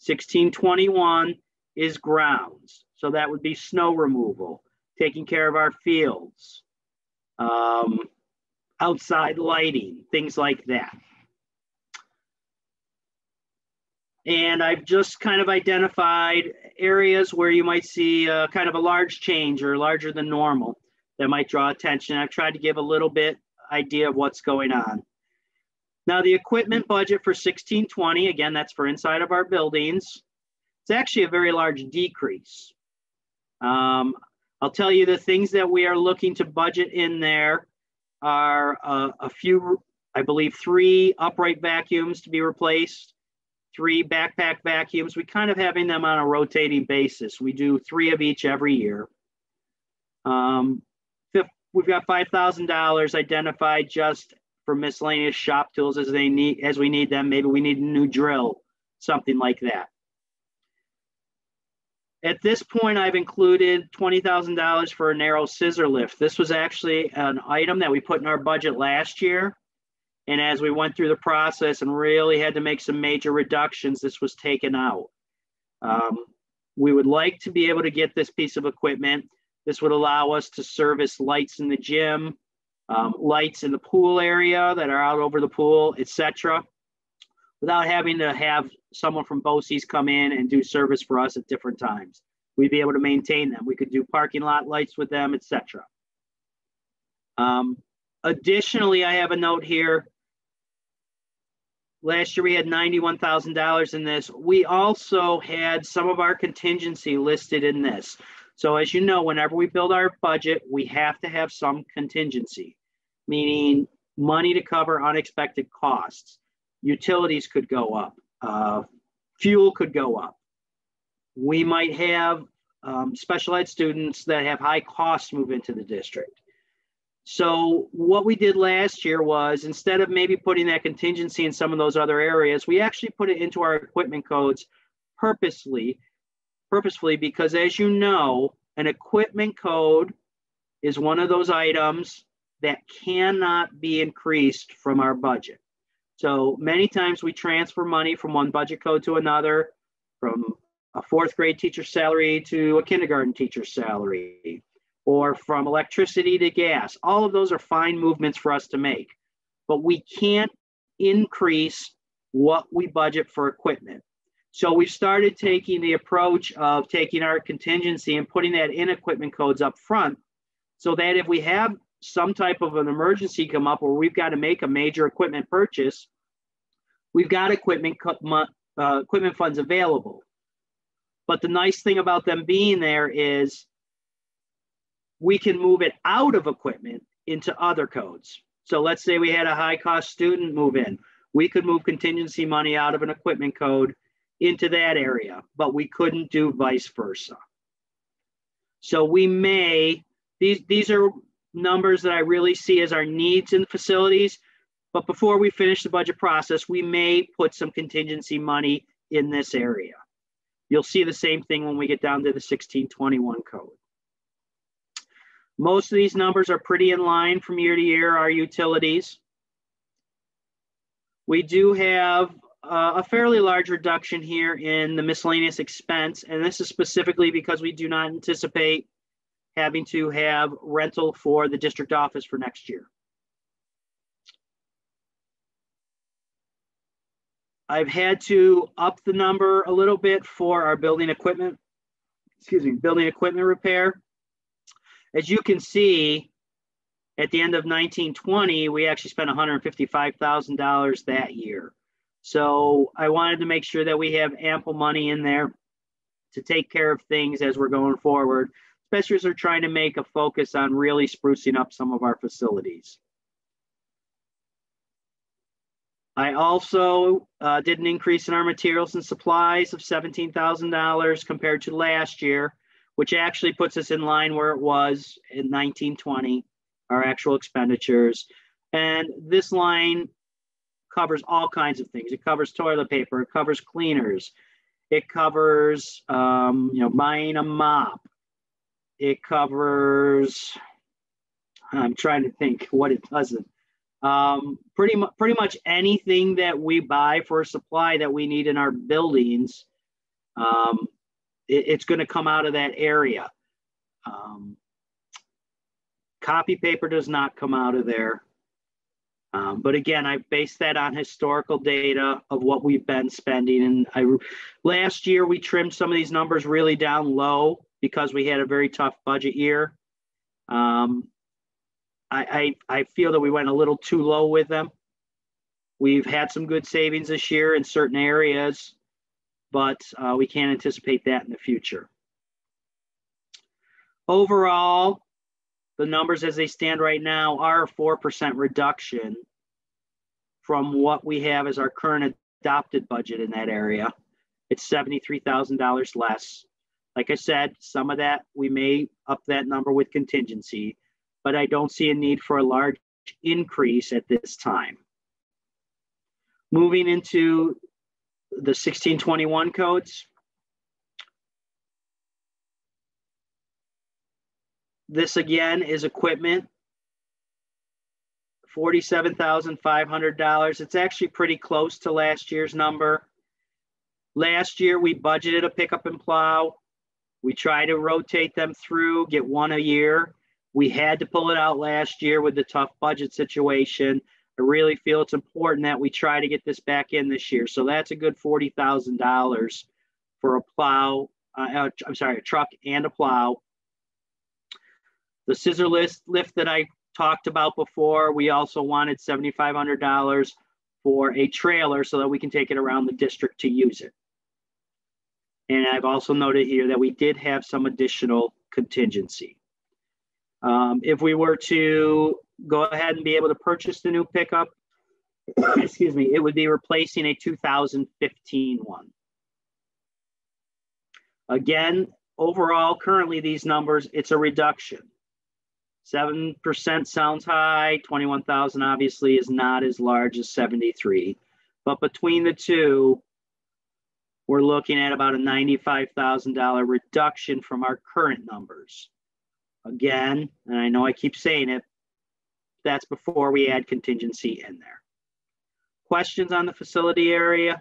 Speaker 9: 1621 is grounds. So that would be snow removal, taking care of our fields, outside lighting, things like that. And I've just kind of identified areas where you might see kind of a large change or larger than normal that might draw attention. I've tried to give a little bit idea of what's going on. Now the equipment budget for 1620, again, that's for inside of our buildings. It's actually a very large decrease. I'll tell you the things that we are looking to budget in there are a few, I believe 3 upright vacuums to be replaced, 3 backpack vacuums. We kind of having them on a rotating basis. We do 3 of each every year. We've got $5,000 identified just for miscellaneous shop tools as we need them. Maybe we need a new drill, something like that. At this point, I've included $20,000 for a narrow scissor lift. This was actually an item that we put in our budget last year. And as we went through the process and really had to make some major reductions, this was taken out. We would like to be able to get this piece of equipment. This would allow us to service lights in the gym, lights in the pool area that are out over the pool, etc., without having to have someone from BOCES come in and do service for us at different times. We'd be able to maintain them. We could do parking lot lights with them, etc. Additionally, I have a note here. Last year we had $91,000 in this. We also had some of our contingency listed in this. So as you know, whenever we build our budget, we have to have some contingency, meaning money to cover unexpected costs. Utilities could go up, fuel could go up. We might have special ed students that have high costs move into the district. So what we did last year was, instead of maybe putting that contingency in some of those other areas, we actually put it into our equipment codes purposefully, because as you know, an equipment code is one of those items that cannot be increased from our budget. So many times we transfer money from one budget code to another, from a 4th grade teacher's salary to a kindergarten teacher's salary, or from electricity to gas. All of those are fine movements for us to make, but we can't increase what we budget for equipment. So we've started taking the approach of taking our contingency and putting that in equipment codes up front, so that if we have some type of an emergency come up where we've got to make a major equipment purchase, we've got equipment funds available. But the nice thing about them being there is we can move it out of equipment into other codes. So let's say we had a high cost student move in. We could move contingency money out of an equipment code into that area, but we couldn't do vice versa. So we may, these are numbers that I really see as our needs in facilities, but before we finish the budget process, we may put some contingency money in this area. You'll see the same thing when we get down to the 1621 code. Most of these numbers are pretty in line from year to year, our utilities. We do have a fairly large reduction here in the miscellaneous expense, and this is specifically because we do not anticipate having to have rental for the district office for next year. I've had to up the number a little bit for our building equipment repair. As you can see, At the end of 1920, we actually spent $155,000 that year. So I wanted to make sure that we have ample money in there to take care of things as we're going forward, especially as we're trying to make a focus on really sprucing up some of our facilities. I also did an increase in our materials and supplies of $17,000 compared to last year, which actually puts us in line where it was in 1920, our actual expenditures. And this line covers all kinds of things. It covers toilet paper, it covers cleaners, it covers buying a mop, it covers, I'm trying to think what it doesn't. Pretty much anything that we buy for a supply that we need in our buildings, it's going to come out of that area. Copy paper does not come out of there. But again, I based that on historical data of what we've been spending. And last year we trimmed some of these numbers really down low because we had a very tough budget year. I feel that we went a little too low with them. We've had some good savings this year in certain areas, but we can't anticipate that in the future. Overall, the numbers as they stand right now are a 4% reduction from what we have as our current adopted budget in that area. It's $73,000 less. Like I said, some of that, we may up that number with contingency, but I don't see a need for a large increase at this time. Moving into the 1621 codes. This again is equipment, $47,500. It's actually pretty close to last year's number. Last year, we budgeted a pickup and plow. We try to rotate them through, get one a year. We had to pull it out last year with the tough budget situation. I really feel it's important that we try to get this back in this year. So that's a good $40,000 for a plow, a truck and a plow. The scissor lift that I talked about before, we also wanted $7,500 for a trailer so that we can take it around the district to use it. And I've also noted here that we did have some additional contingency. If we were to go ahead and be able to purchase the new pickup, excuse me, it would be replacing a 2015 one. Again, overall, currently these numbers, it's a reduction. 7% sounds high, 21,000 obviously is not as large as 73, but between the two, we're looking at about a $95,000 reduction from our current numbers. Again, and I know I keep saying it, that's before we add contingency in there. Questions on the facility area?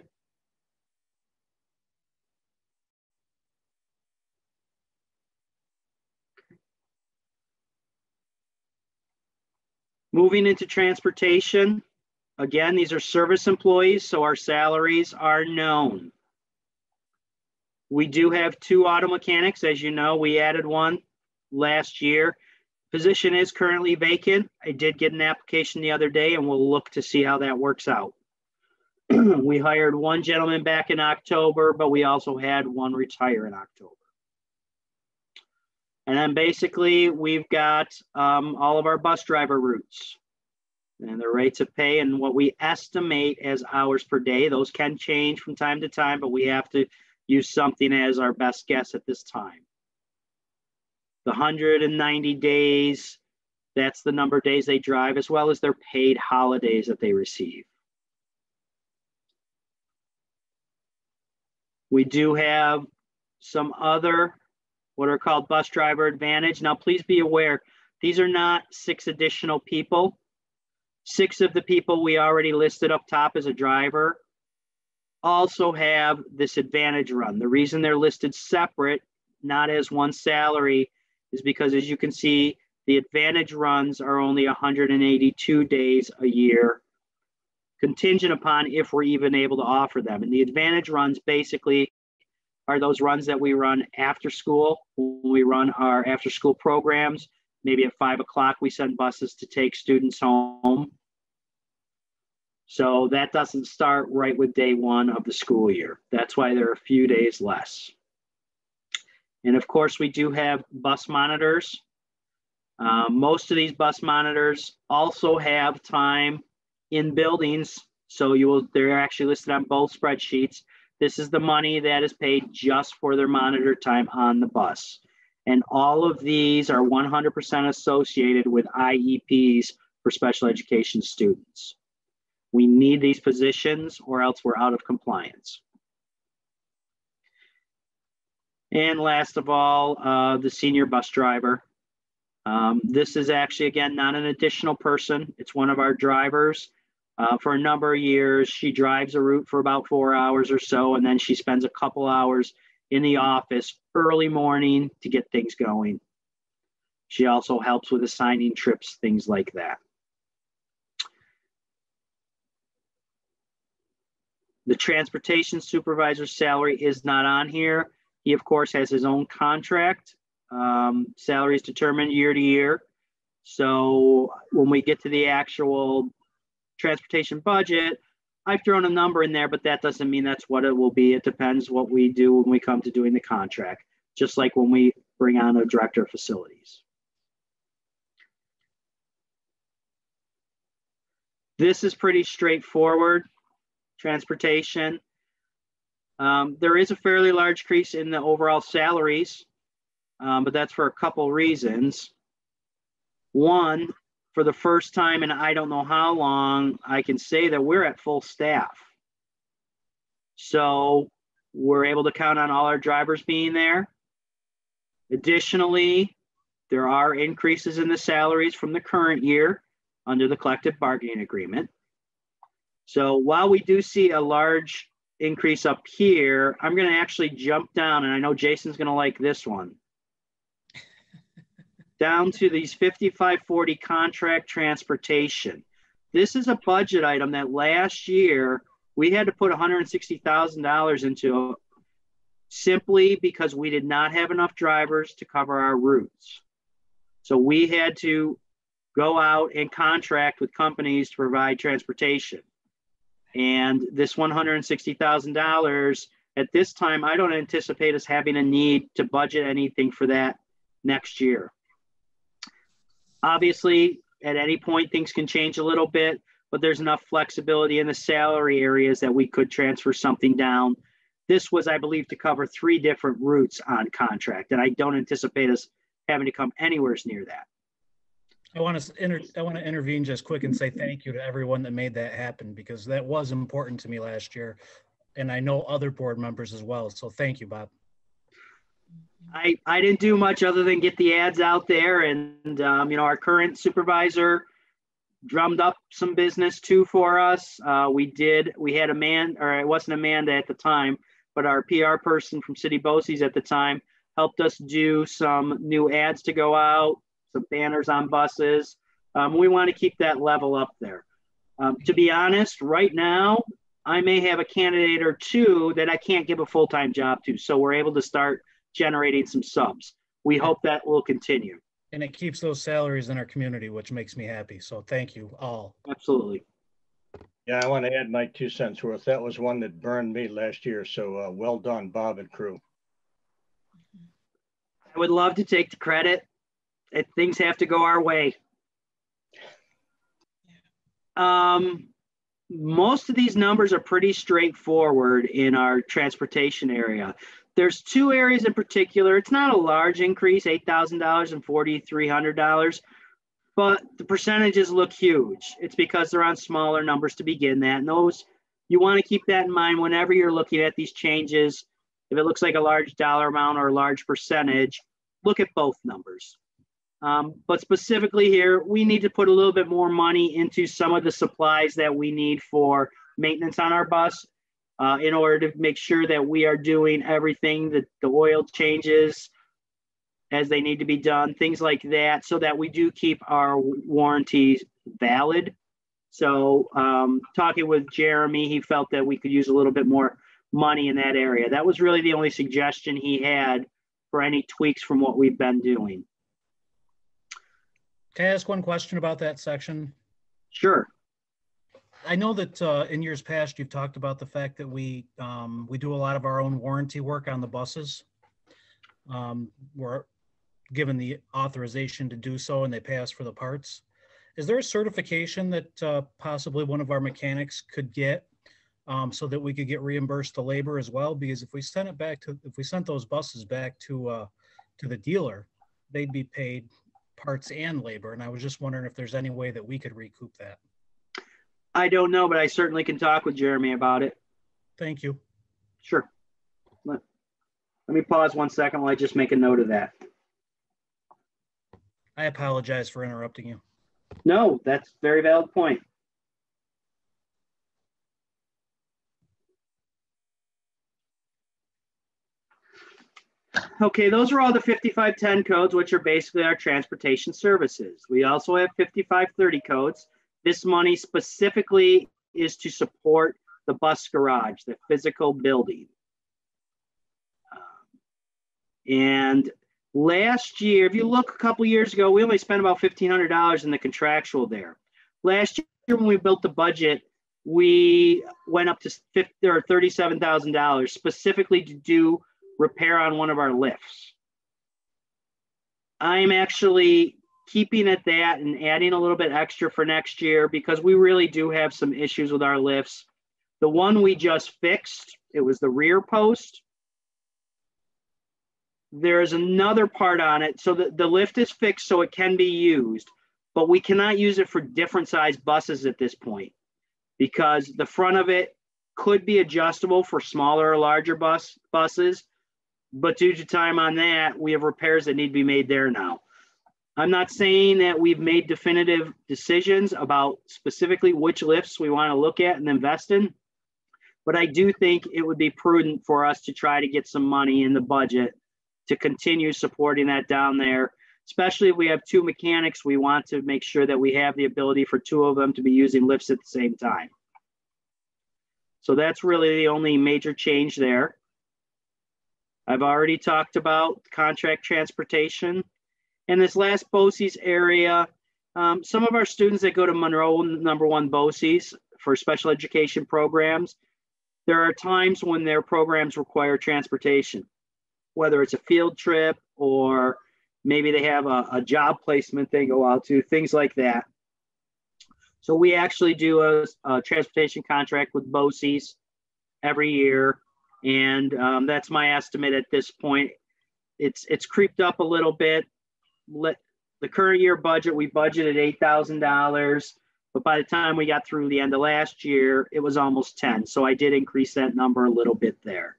Speaker 9: Moving into transportation, again, these are service employees, so our salaries are known. We do have 2 auto mechanics. As you know, we added one last year. Position is currently vacant. I did get an application the other day, and we'll look to see how that works out. We hired one gentleman back in October, but we also had one retire in October. And then basically we've got all of our bus driver routes and the rates of pay and what we estimate as hours per day. Those can change from time to time, but we have to use something as our best guess at this time. The 190 days, that's the number of days they drive, as well as their paid holidays that they receive. We do have some other what are called bus driver advantage. Now, please be aware, these are not 6 additional people. 6 of the people we already listed up top as a driver also have this advantage run. The reason they're listed separate, not as one salary, is because, as you can see, the advantage runs are only 182 days a year, contingent upon if we're even able to offer them. And the advantage runs basically are those runs that we run after school, when we run our after school programs. maybe at 5 o'clock, we send buses to take students home. So that doesn't start right with day one of the school year. That's why there are a few days less. And of course, we do have bus monitors. Most of these bus monitors also have time in buildings. So they're actually listed on both spreadsheets. This is the money that is paid just for their monitor time on the bus. And all of these are 100% associated with IEPs for special education students. We need these positions or else we're out of compliance. And last of all, the senior bus driver. This is actually, again, not an additional person. It's one of our drivers. For a number of years, she drives a route for about 4 hours or so, and then she spends a couple hours in the office early morning to get things going. She also helps with assigning trips, things like that. The transportation supervisor's salary is not on here. He, of course, has his own contract. Salary is determined year to year. So when we get to the actual transportation budget, I've thrown a number in there, but that doesn't mean that's what it will be. It depends what we do when we come to doing the contract, just like when we bring on a director of facilities. This is pretty straightforward. Transportation. There is a fairly large increase in the overall salaries, but that's for a couple reasons. One, for the first time in I don't know how long, I can say that we're at full staff. So we're able to count on all our drivers being there. Additionally, there are increases in the salaries from the current year under the collective bargaining agreement. So while we do see a large increase up here, I'm going to actually jump down, and I know Jason's going to like this one. Down to these 5540 contract transportation. This is a budget item that last year we had to put $160,000 into simply because we did not have enough drivers to cover our routes. So we had to go out and contract with companies to provide transportation. And this $160,000 at this time, I don't anticipate us having a need to budget anything for that next year. Obviously, at any point, things can change a little bit, but there's enough flexibility in the salary areas that we could transfer something down. This was, I believe, to cover 3 different routes on contract, and I don't anticipate us having to come anywhere near that.
Speaker 6: I want to intervene just quick and say thank you to everyone that made that happen, because that was important to me last year, and I know other board members as well. So thank you, Bob.
Speaker 9: I didn't do much other than get the ads out there, and you know, our current supervisor drummed up some business too for us. We had it wasn't Amanda at the time, but our PR person from City BOCES at the time helped us do some new ads to go out, some banners on buses. We want to keep that level up there. To be honest, right now, I may have a candidate or two that I can't give a full-time job to, so we're able to start generating some subs. We hope that will continue.
Speaker 6: And it keeps those salaries in our community, which makes me happy. So thank you all.
Speaker 9: Absolutely.
Speaker 2: Yeah, I want to add my 2 cents worth. That was one that burned me last year. So well done, Bob and crew.
Speaker 9: I would love to take the credit. Things have to go our way. Most of these numbers are pretty straightforward in our transportation area. There's 2 areas in particular. It's not a large increase, $8,000 and $4,300, but the percentages look huge. It's because they're on smaller numbers to begin that. And those, you want to keep that in mind whenever you're looking at these changes. If it looks like a large dollar amount or a large percentage, look at both numbers. But specifically here, we need to put a little bit more money into some of the supplies that we need for maintenance on our bus. In order to make sure that we are doing everything, that the oil changes as they need to be done, things like that, so that we do keep our warranties valid. So talking with Jeremy, he felt that we could use a little bit more money in that area. That was really the only suggestion he had for any tweaks from what we've been doing.
Speaker 6: Can I ask one question about that section?
Speaker 9: Sure.
Speaker 6: I know that in years past, you've talked about the fact that we do a lot of our own warranty work on the buses. We're given the authorization to do so, and they pay us for the parts. Is there a certification that possibly one of our mechanics could get so that we could get reimbursed the labor as well? Because if we sent those buses back to the dealer, they'd be paid parts and labor. And I was just wondering if there's any way that we could recoup that.
Speaker 9: I don't know, but I certainly can talk with Jeremy about it.
Speaker 6: Thank you.
Speaker 9: Sure. Let me pause 1 second while I just make a note of that.
Speaker 6: I apologize for interrupting you.
Speaker 9: No, that's a very valid point. Okay, those are all the 5510 codes, which are basically our transportation services. We also have 5530 codes. This money specifically is to support the bus garage, the physical building. And last year, if you look a couple years ago, we only spent about $1,500 in the contractual there. Last year, when we built the budget, we went up to $37,000 specifically to do repair on one of our lifts. I'm actually keeping at that and adding a little bit extra for next year because we really do have some issues with our lifts. The one we just fixed, it was the rear post. There's another part on it. So the lift is fixed so it can be used, but we cannot use it for different size buses at this point because the front of it could be adjustable for smaller or larger buses. But due to time on that, we have repairs that need to be made there now. I'm not saying that we've made definitive decisions about specifically which lifts we want to look at and invest in, but I do think it would be prudent for us to try to get some money in the budget to continue supporting that down there, especially if we have two mechanics. We want to make sure that we have the ability for two of them to be using lifts at the same time. So that's really the only major change there. I've already talked about contract transportation. In this last BOCES area, some of our students that go to Monroe #1 BOCES for special education programs, there are times when their programs require transportation, whether it's a field trip or maybe they have a job placement they go out to, things like that. So we actually do a transportation contract with BOCES every year. And that's my estimate at this point. It's creeped up a little bit. The current year budget, we budgeted $8,000, but by the time we got through the end of last year, it was almost 10. So I did increase that number a little bit there.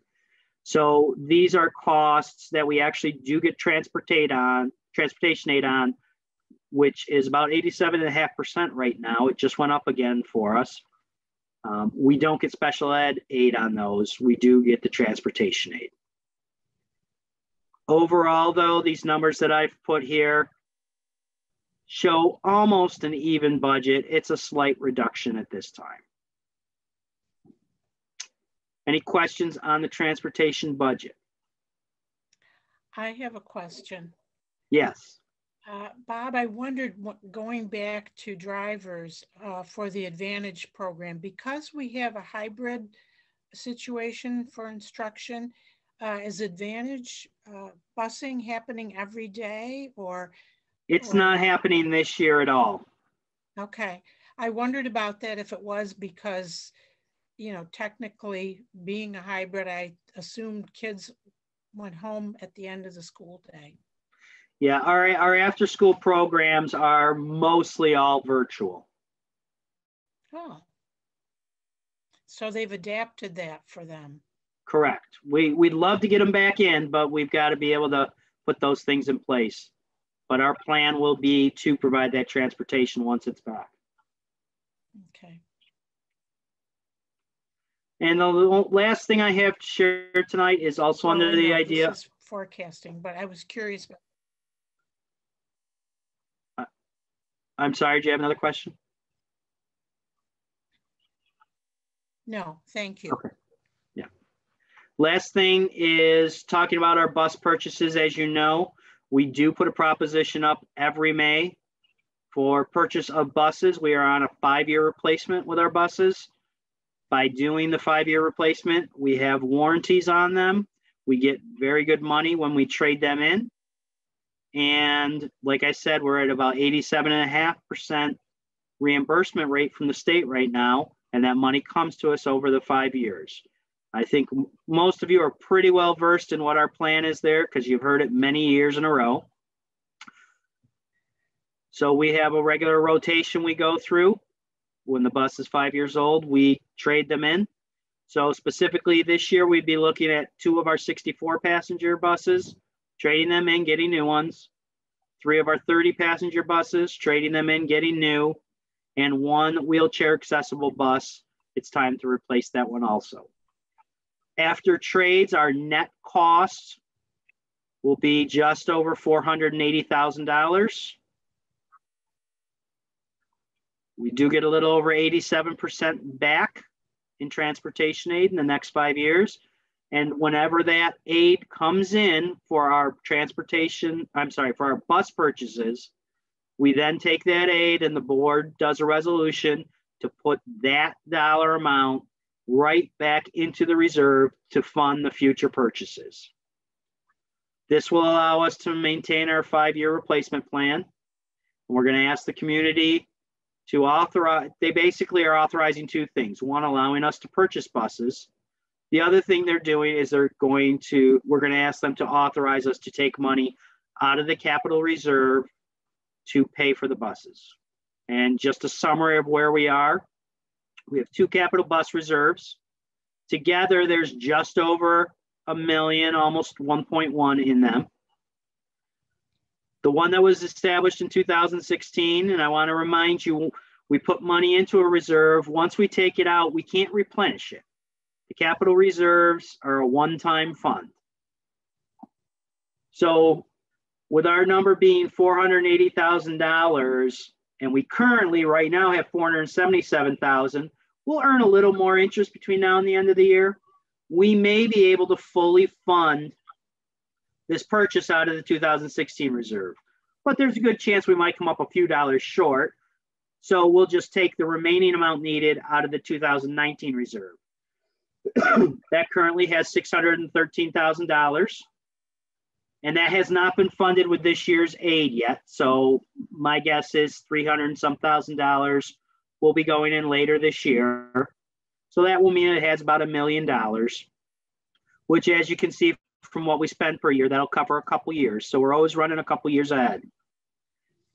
Speaker 9: So these are costs that we actually do get transportation aid on, which is about 87.5% right now. It just went up again for us. We don't get special ed aid on those. We do get the transportation aid. Overall, though, these numbers that I've put here show almost an even budget. It's a slight reduction at this time. Any questions on the transportation budget?
Speaker 5: I have a question.
Speaker 9: Yes.
Speaker 5: Bob, I wondered, going back to drivers for the Advantage program, because we have a hybrid situation for instruction, is Advantage busing happening every day or?
Speaker 9: It's not happening this year at all.
Speaker 5: Okay. I wondered about that if it was because, you know, technically being a hybrid, I assumed kids went home at the end of the school day.
Speaker 9: Yeah, our after school programs are mostly all virtual.
Speaker 5: Oh. So they've adapted that for them.
Speaker 9: Correct. We'd love to get them back in, but we've got to be able to put those things in place. But our plan will be to provide that transportation once it's back.
Speaker 5: Okay.
Speaker 9: And the last thing I have to share tonight is also under the idea.
Speaker 5: This is forecasting, but I was curious.
Speaker 9: I'm sorry, do you have another question?
Speaker 5: No, thank you.
Speaker 9: Okay. Yeah. Last thing is talking about our bus purchases. As you know, we do put a proposition up every May For purchase of buses, we are on a 5-year replacement with our buses. By doing the 5-year replacement, we have warranties on them. We get very good money when we trade them in. And like I said, we're at about 87.5% reimbursement rate from the state right now. And that money comes to us over the 5 years. I think most of you are pretty well versed in what our plan is there because you've heard it many years in a row. So we have a regular rotation we go through. When the bus is 5 years old, we trade them in. So specifically this year, we'd be looking at 2 of our 64 passenger buses, trading them in, getting new ones. 3 of our 30 passenger buses, trading them in, getting new. And 1 wheelchair accessible bus. It's time to replace that one also. After trades, our net cost will be just over $480,000. We do get a little over 87% back in transportation aid in the next 5 years. And whenever that aid comes in for our for our bus purchases, we then take that aid and the board does a resolution to put that dollar amount right back into the reserve to fund the future purchases. This will allow us to maintain our 5-year replacement plan. And we're going to ask the community to authorize, they basically are authorizing 2 things. 1, allowing us to purchase buses. The other thing they're doing is we're going to ask them to authorize us to take money out of the capital reserve to pay for the buses. And just a summary of where we are. We have 2 capital bus reserves. Together, there's just over $1 million, almost 1.1 in them. The one that was established in 2016, and I want to remind you, we put money into a reserve. Once we take it out, we can't replenish it. The capital reserves are a one-time fund. So with our number being $480,000, and we currently right now have $477,000, we'll earn a little more interest between now and the end of the year. We may be able to fully fund this purchase out of the 2016 reserve, but there's a good chance we might come up a few dollars short. So we'll just take the remaining amount needed out of the 2019 reserve. That currently has $613,000. And that has not been funded with this year's aid yet. So my guess is $300 and some thousand will be going in later this year. So that will mean it has about $1 million, which, as you can see from what we spend per year, that'll cover a couple years. So we're always running a couple years ahead.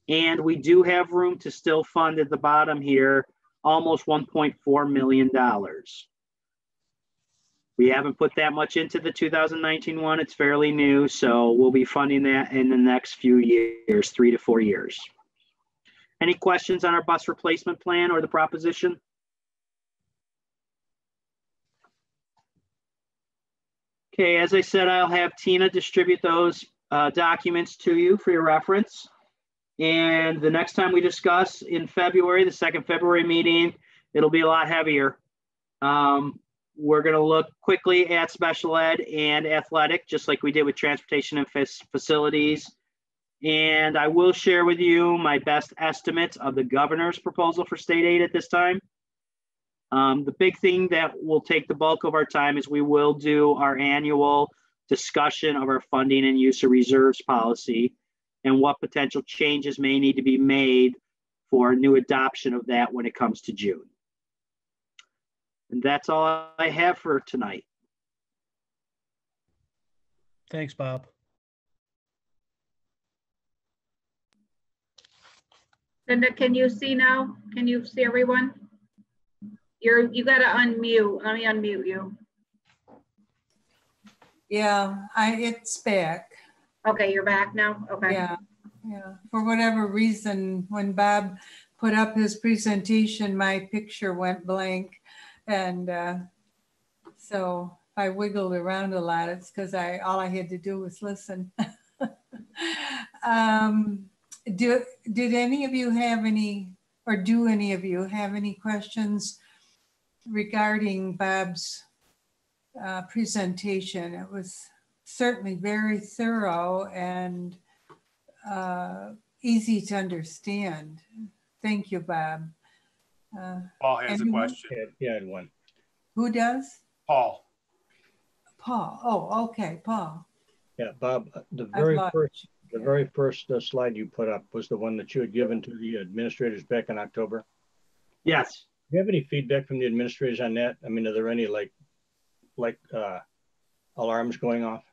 Speaker 9: And we do have room to still fund at the bottom here, almost $1.4 million. We haven't put that much into the 2019 one. It's fairly new, so we'll be funding that in the next few years, 3 to 4 years. Any questions on our bus replacement plan or the proposition? Okay, as I said, I'll have Tina distribute those documents to you for your reference. And the next time we discuss in February, the 2nd February meeting, it'll be a lot heavier. We're going to look quickly at special ed and athletic, just like we did with transportation and facilities. And I will share with you my best estimates of the governor's proposal for state aid at this time. The big thing that will take the bulk of our time is we will do our annual discussion of our funding and use of reserves policy and what potential changes may need to be made for a new adoption of that when it comes to June. And that's all I have for tonight.
Speaker 6: Thanks, Bob.
Speaker 3: Linda, can you see now? Can you see everyone? You got to unmute. Let me unmute you.
Speaker 1: Yeah, it's back.
Speaker 3: Okay, you're back now? Okay.
Speaker 1: Yeah. For whatever reason, when Bob put up his presentation, my picture went blank. And so I wiggled around a lot. It's because all I had to do was listen. Did any of you have any, or do any of you have any questions regarding Bob's presentation? It was certainly very thorough and easy to understand. Thank you, Bob.
Speaker 8: Paul has a question.
Speaker 2: Yeah, I had one.
Speaker 1: Who does?
Speaker 8: Paul.
Speaker 1: Paul. Oh, okay, Paul.
Speaker 2: Yeah, Bob, the very first slide you put up was the one that you had given to the administrators back in October.
Speaker 9: Yes.
Speaker 2: Do you have any feedback from the administrators on that? I mean, are there any like alarms going off?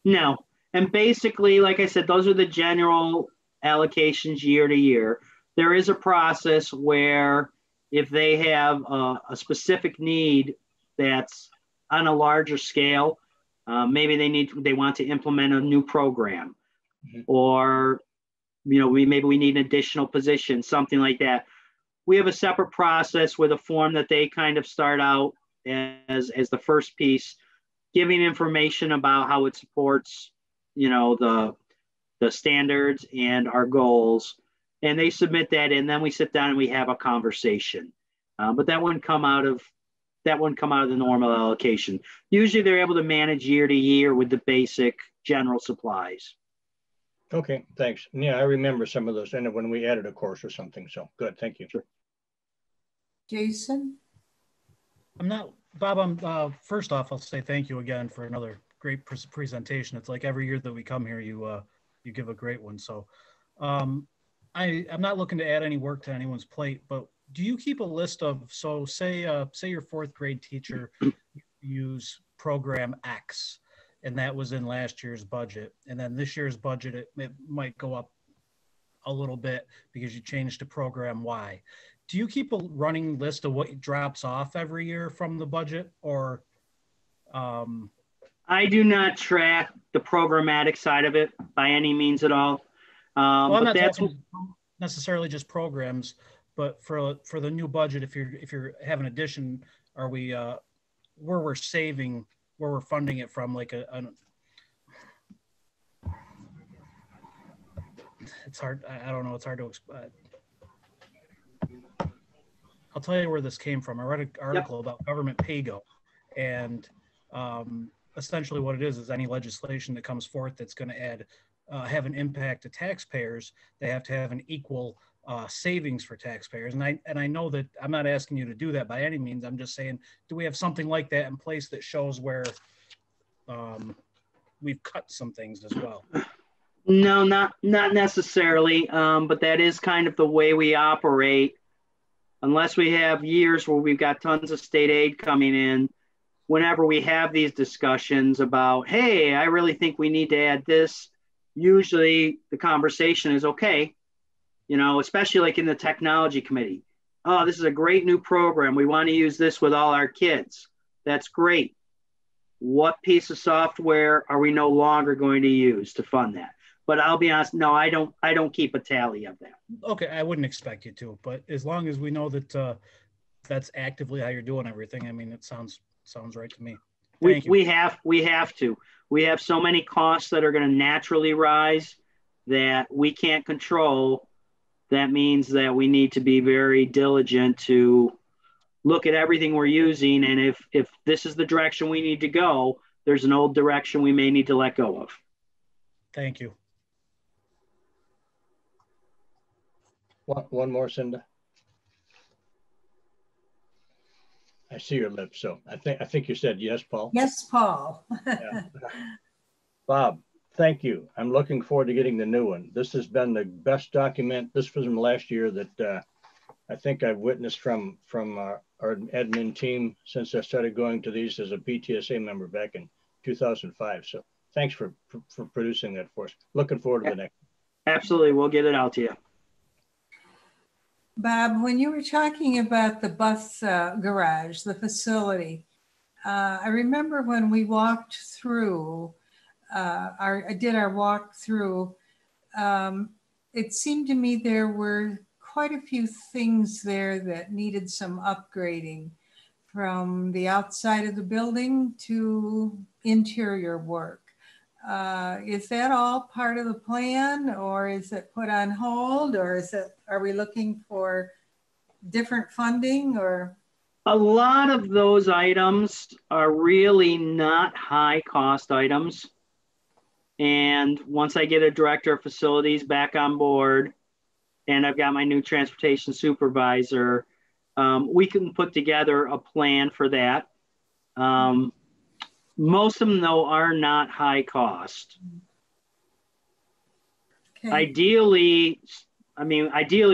Speaker 9: No. And basically, like I said, those are the general allocations year to year. There is a process where if they have a specific need that's on a larger scale, maybe they want to implement a new program, or maybe we need an additional position, something like that. We have a separate process with a form that they kind of start out as the first piece, giving information about how it supports, the standards and our goals. And they submit that, and then we sit down and we have a conversation. But that wouldn't come out of the normal allocation. Usually they're able to manage year to year with the basic general supplies.
Speaker 2: Okay, thanks. Yeah, I remember some of those, and when we added a course or something. So good, thank you.
Speaker 9: Sure.
Speaker 1: Jason?
Speaker 6: Bob, first off, I'll say thank you again for another great presentation. It's like every year that we come here, you give a great one. So I'm not looking to add any work to anyone's plate, but do you keep a list of, so say your fourth grade teacher use program X, and that was in last year's budget, and then this year's budget, it might go up a little bit because you changed to program Y. Do you keep a running list of what drops off every year from the budget, or?
Speaker 9: I do not track the programmatic side of it by any means at all.
Speaker 6: Well, I'm not talking necessarily just programs, but for the new budget, if you're having addition, are we where we're saving, where we're funding it from, like it's hard. I don't know. It's hard to explain. I'll tell you where this came from. I read an article about government pay-go, and essentially what it is any legislation that comes forth that's going to have an impact to taxpayers, they have to have an equal savings for taxpayers. And I know that I'm not asking you to do that by any means. I'm just saying, do we have something like that in place that shows where we've cut some things as well?
Speaker 9: No, not necessarily, but that is kind of the way we operate. Unless we have years where we've got tons of state aid coming in, whenever we have these discussions about, hey, I really think we need to add this, usually the conversation is okay, especially like in the technology committee. Oh, this is a great new program. We want to use this with all our kids. That's great. What piece of software are we no longer going to use to fund that? But I'll be honest, no, I don't keep a tally of that.
Speaker 6: Okay, I wouldn't expect you to, but as long as we know that that's actively how you're doing everything, I mean, it sounds right to me.
Speaker 9: We have to. We have so many costs that are going to naturally rise that we can't control. That means that we need to be very diligent to look at everything we're using, and if this is the direction we need to go, there's an old direction we may need to let go of.
Speaker 6: Thank you.
Speaker 2: One more, Cinda. I see your lips, so I think you said yes, Paul.
Speaker 1: Yes, Paul.
Speaker 2: Yeah. Bob, thank you. I'm looking forward to getting the new one. This has been the best document. This was from last year that I think I've witnessed from our admin team since I started going to these as a PTSA member back in 2005. So thanks for producing that for us. Looking forward to the next.
Speaker 9: Absolutely, we'll get it out to you.
Speaker 1: Bob, when you were talking about the bus garage, the facility, I remember when we walked through, did our walkthrough, it seemed to me there were quite a few things there that needed some upgrading, from the outside of the building to interior work. Is that all part of the plan, or is it put on hold, or are we looking for different funding, or?
Speaker 9: A lot of those items are really not high cost items. And once I get a director of facilities back on board, and I've got my new transportation supervisor, we can put together a plan for that. Most of them, though, are not high cost.
Speaker 1: Okay.
Speaker 9: Ideally,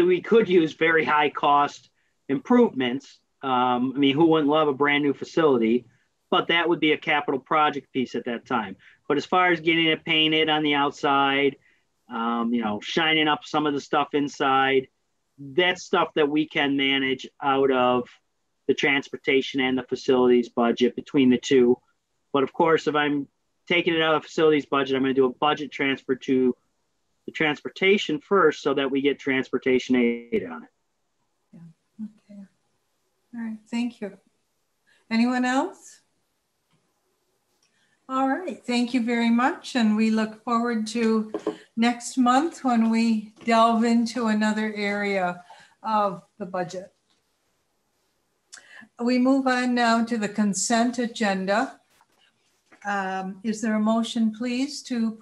Speaker 9: we could use very high cost improvements. Who wouldn't love a brand new facility? But that would be a capital project piece at that time. But as far as getting it painted on the outside, shining up some of the stuff inside, that's stuff that we can manage out of the transportation and the facilities budget between the two. But of course, if I'm taking it out of the facilities budget, I'm going to do a budget transfer to the transportation first so that we get transportation aid on it.
Speaker 1: Yeah. Okay. All right. Thank you. Anyone else? All right. Thank you very much. And we look forward to next month when we delve into another area of the budget. We move on now to the consent agenda. Is there a motion, please, to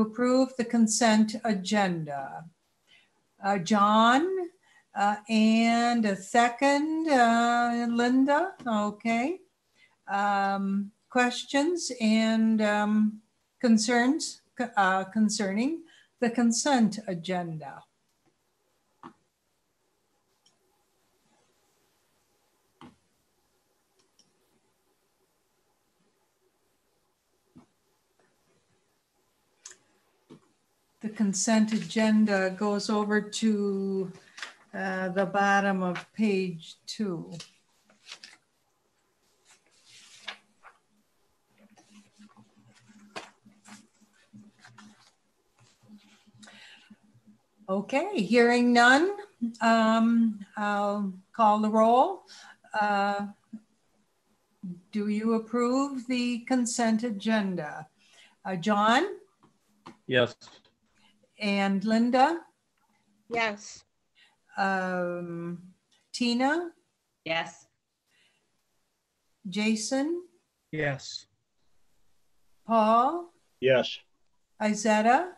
Speaker 1: approve the consent agenda? John, and a second, Linda. Okay. Questions and concerns concerning the consent agenda? The consent agenda goes over to the bottom of page 2. Okay, hearing none, I'll call the roll. Do you approve the consent agenda? John?
Speaker 7: Yes.
Speaker 1: And Linda?
Speaker 5: Yes.
Speaker 1: Tina?
Speaker 10: Yes.
Speaker 1: Jason?
Speaker 6: Yes.
Speaker 1: Paul?
Speaker 2: Yes.
Speaker 1: Izetta?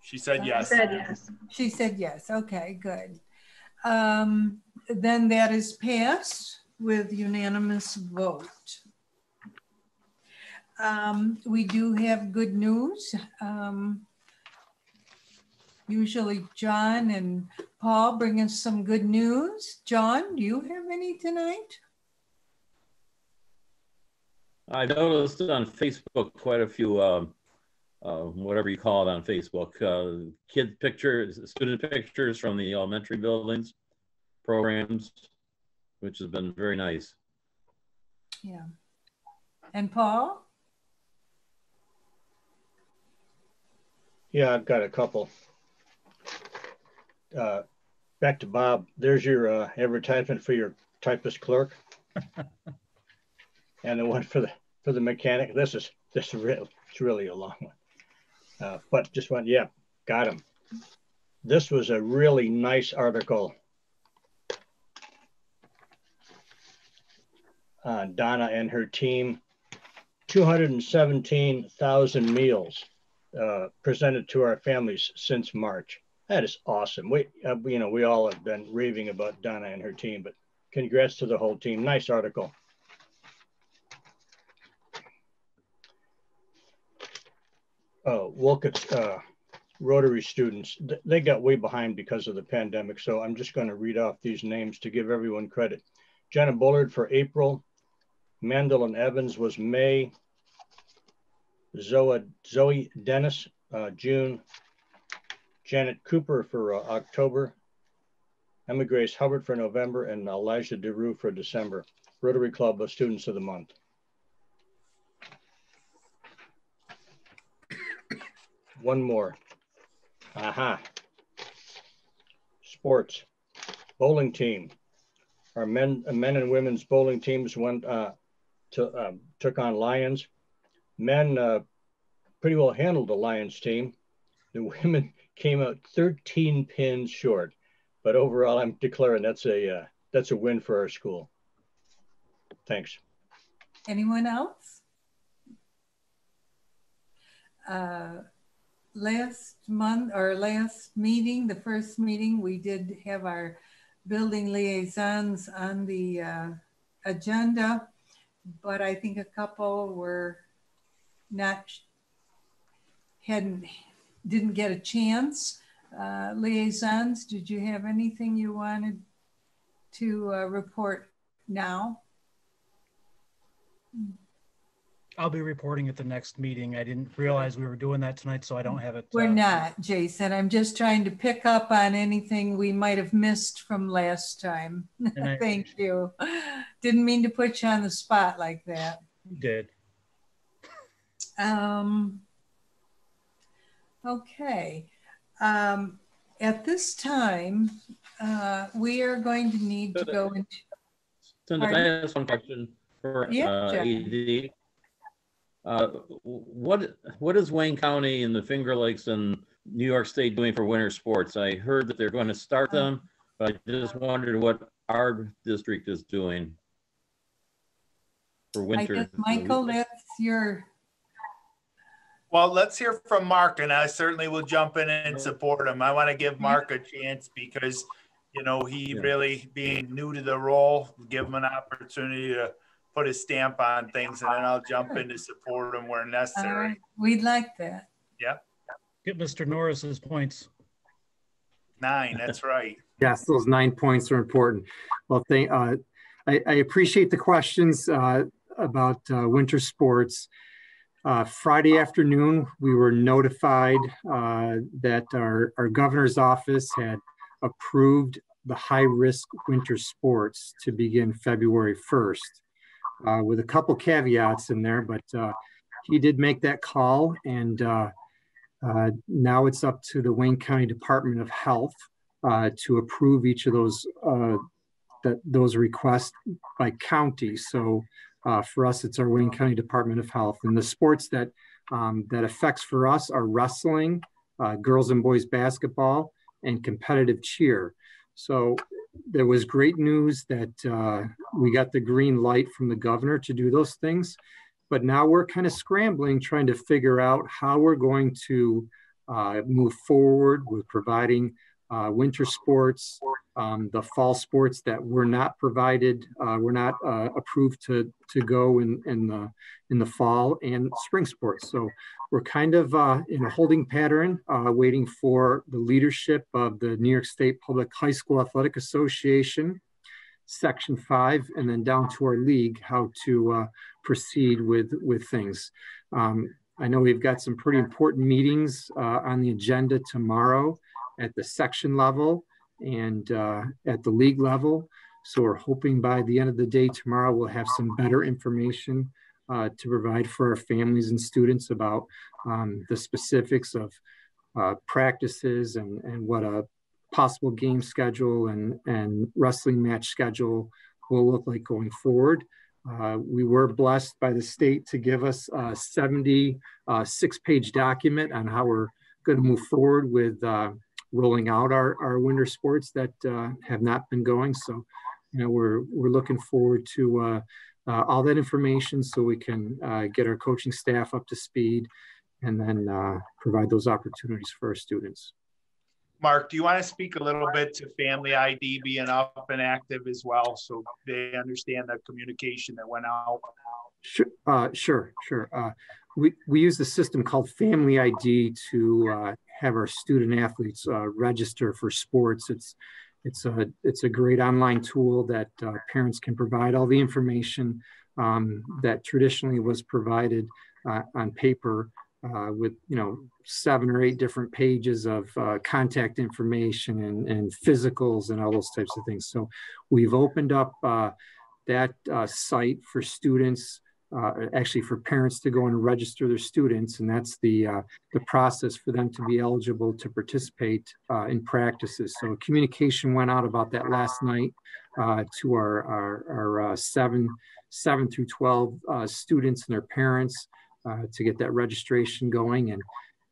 Speaker 8: She said yes.
Speaker 3: Said yes.
Speaker 1: She said yes. Okay, good. Then that is passed with unanimous vote. We do have good news. Usually John and Paul bring us some good news. John, do you have any tonight?
Speaker 7: I noticed on Facebook quite a few, whatever you call it on Facebook, kid pictures, student pictures from the elementary buildings, programs, which has been very nice.
Speaker 1: Yeah. And Paul?
Speaker 2: Yeah, I've got a couple. Back to Bob. There's your advertisement for your typist clerk, and the one for the mechanic. This is real. It's really a long one, but just one. Yeah, got him. This was a really nice article on Donna and her team. 217,000 meals presented to our families since March. That is awesome. We all have been raving about Donna and her team, but congrats to the whole team. Nice article. Wolcott's Rotary students, they got way behind because of the pandemic. So I'm just going to read off these names to give everyone credit. Jenna Bullard for April. Mandel and Evans was May. Zoe Dennis, June. Janet Cooper for October. Emma Grace Hubbard for November, and Elijah DeRue for December. Rotary Club of Students of the Month. One more. Aha. Sports. Bowling team. Our men and women's bowling teams went took on Lions. Men pretty well handled the Lions team. The women came out 13 pins short, but overall, I'm declaring that's a win for our school. Thanks.
Speaker 1: Anyone else? Last month or last meeting, the first meeting, we did have our building liaisons on the agenda, but I think a couple were didn't get a chance. Liaisons, did you have anything you wanted to report now?
Speaker 6: I'll be reporting at the next meeting. I didn't realize we were doing that tonight, so I don't have it.
Speaker 1: We're not, Jason. I'm just trying to pick up on anything we might have missed from last time. Thank you. Didn't mean to put you on the spot like that.
Speaker 6: You did.
Speaker 1: Okay. At this time, we are going to need to go into.
Speaker 7: Cindy, can I ask one question for ED? What is Wayne County and the Finger Lakes and New York State doing for winter sports? I heard that they're going to start them, but I just wondered what our district is doing for winter.
Speaker 1: I guess, Michael, that's your.
Speaker 8: Well, let's hear from Mark, and I certainly will jump in and support him. I want to give Mark a chance because, you know, he really being new to the role, give him an opportunity to put his stamp on things, and then I'll jump in to support him where necessary.
Speaker 1: We'd like that.
Speaker 8: Yeah.
Speaker 6: Get Mr. Norris's points.
Speaker 8: 9, that's right.
Speaker 10: Yes, those 9 points are important. Well, I appreciate the questions about winter sports. Friday afternoon, we were notified that our governor's office had approved the high-risk winter sports to begin February 1st. With a couple caveats in there, but he did make that call, and now it's up to the Wayne County Department of Health to approve each of those requests by county. So for us, it's our Wayne County Department of Health, and the sports that affects for us are wrestling, girls and boys basketball, and competitive cheer. So there was great news that we got the green light from the governor to do those things, but now we're kind of scrambling, trying to figure out how we're going to move forward with providing winter sports, the fall sports that were not provided, were not approved to go in the fall, and spring sports. So we're kind of in a holding pattern, waiting for the leadership of the New York State Public High School Athletic Association, Section 5, and then down to our league, how to proceed with things. I know we've got some pretty important meetings on the agenda tomorrow at the section level and at the league level. So we're hoping by the end of the day tomorrow, we'll have some better information to provide for our families and students about the specifics of practices and what a possible game schedule and wrestling match schedule will look like going forward. We were blessed by the state to give us a 76-page document on how we're going to move forward with rolling out our winter sports that have not been going. So, you know, we're looking forward to all that information so we can get our coaching staff up to speed and then provide those opportunities for our students.
Speaker 8: Mark, do you want to speak a little bit to Family ID being up and active as well, so they understand the communication that went out?
Speaker 10: Sure. We use a system called Family ID to have our student athletes register for sports. It's a great online tool that parents can provide all the information that traditionally was provided on paper with 7 or 8 different pages of contact information and physicals and all those types of things. So we've opened up that site for students, actually for parents to go and register their students, and that's the process for them to be eligible to participate in practices. So communication went out about that last night to our 7 through 12 students and their parents to get that registration going,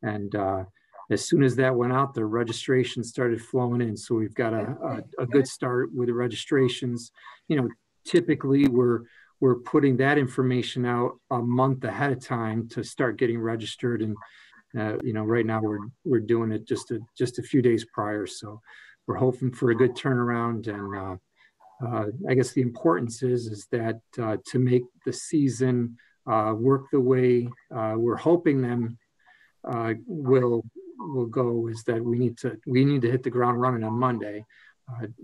Speaker 10: and as soon as that went out, the registration started flowing in. So we've got a good start with the registrations. Typically we're we're putting that information out a month ahead of time to start getting registered. And right now we're doing it just a few days prior. So we're hoping for a good turnaround. And I guess the importance is that to make the season work the way we're hoping them will go, is that we need to hit the ground running on Monday.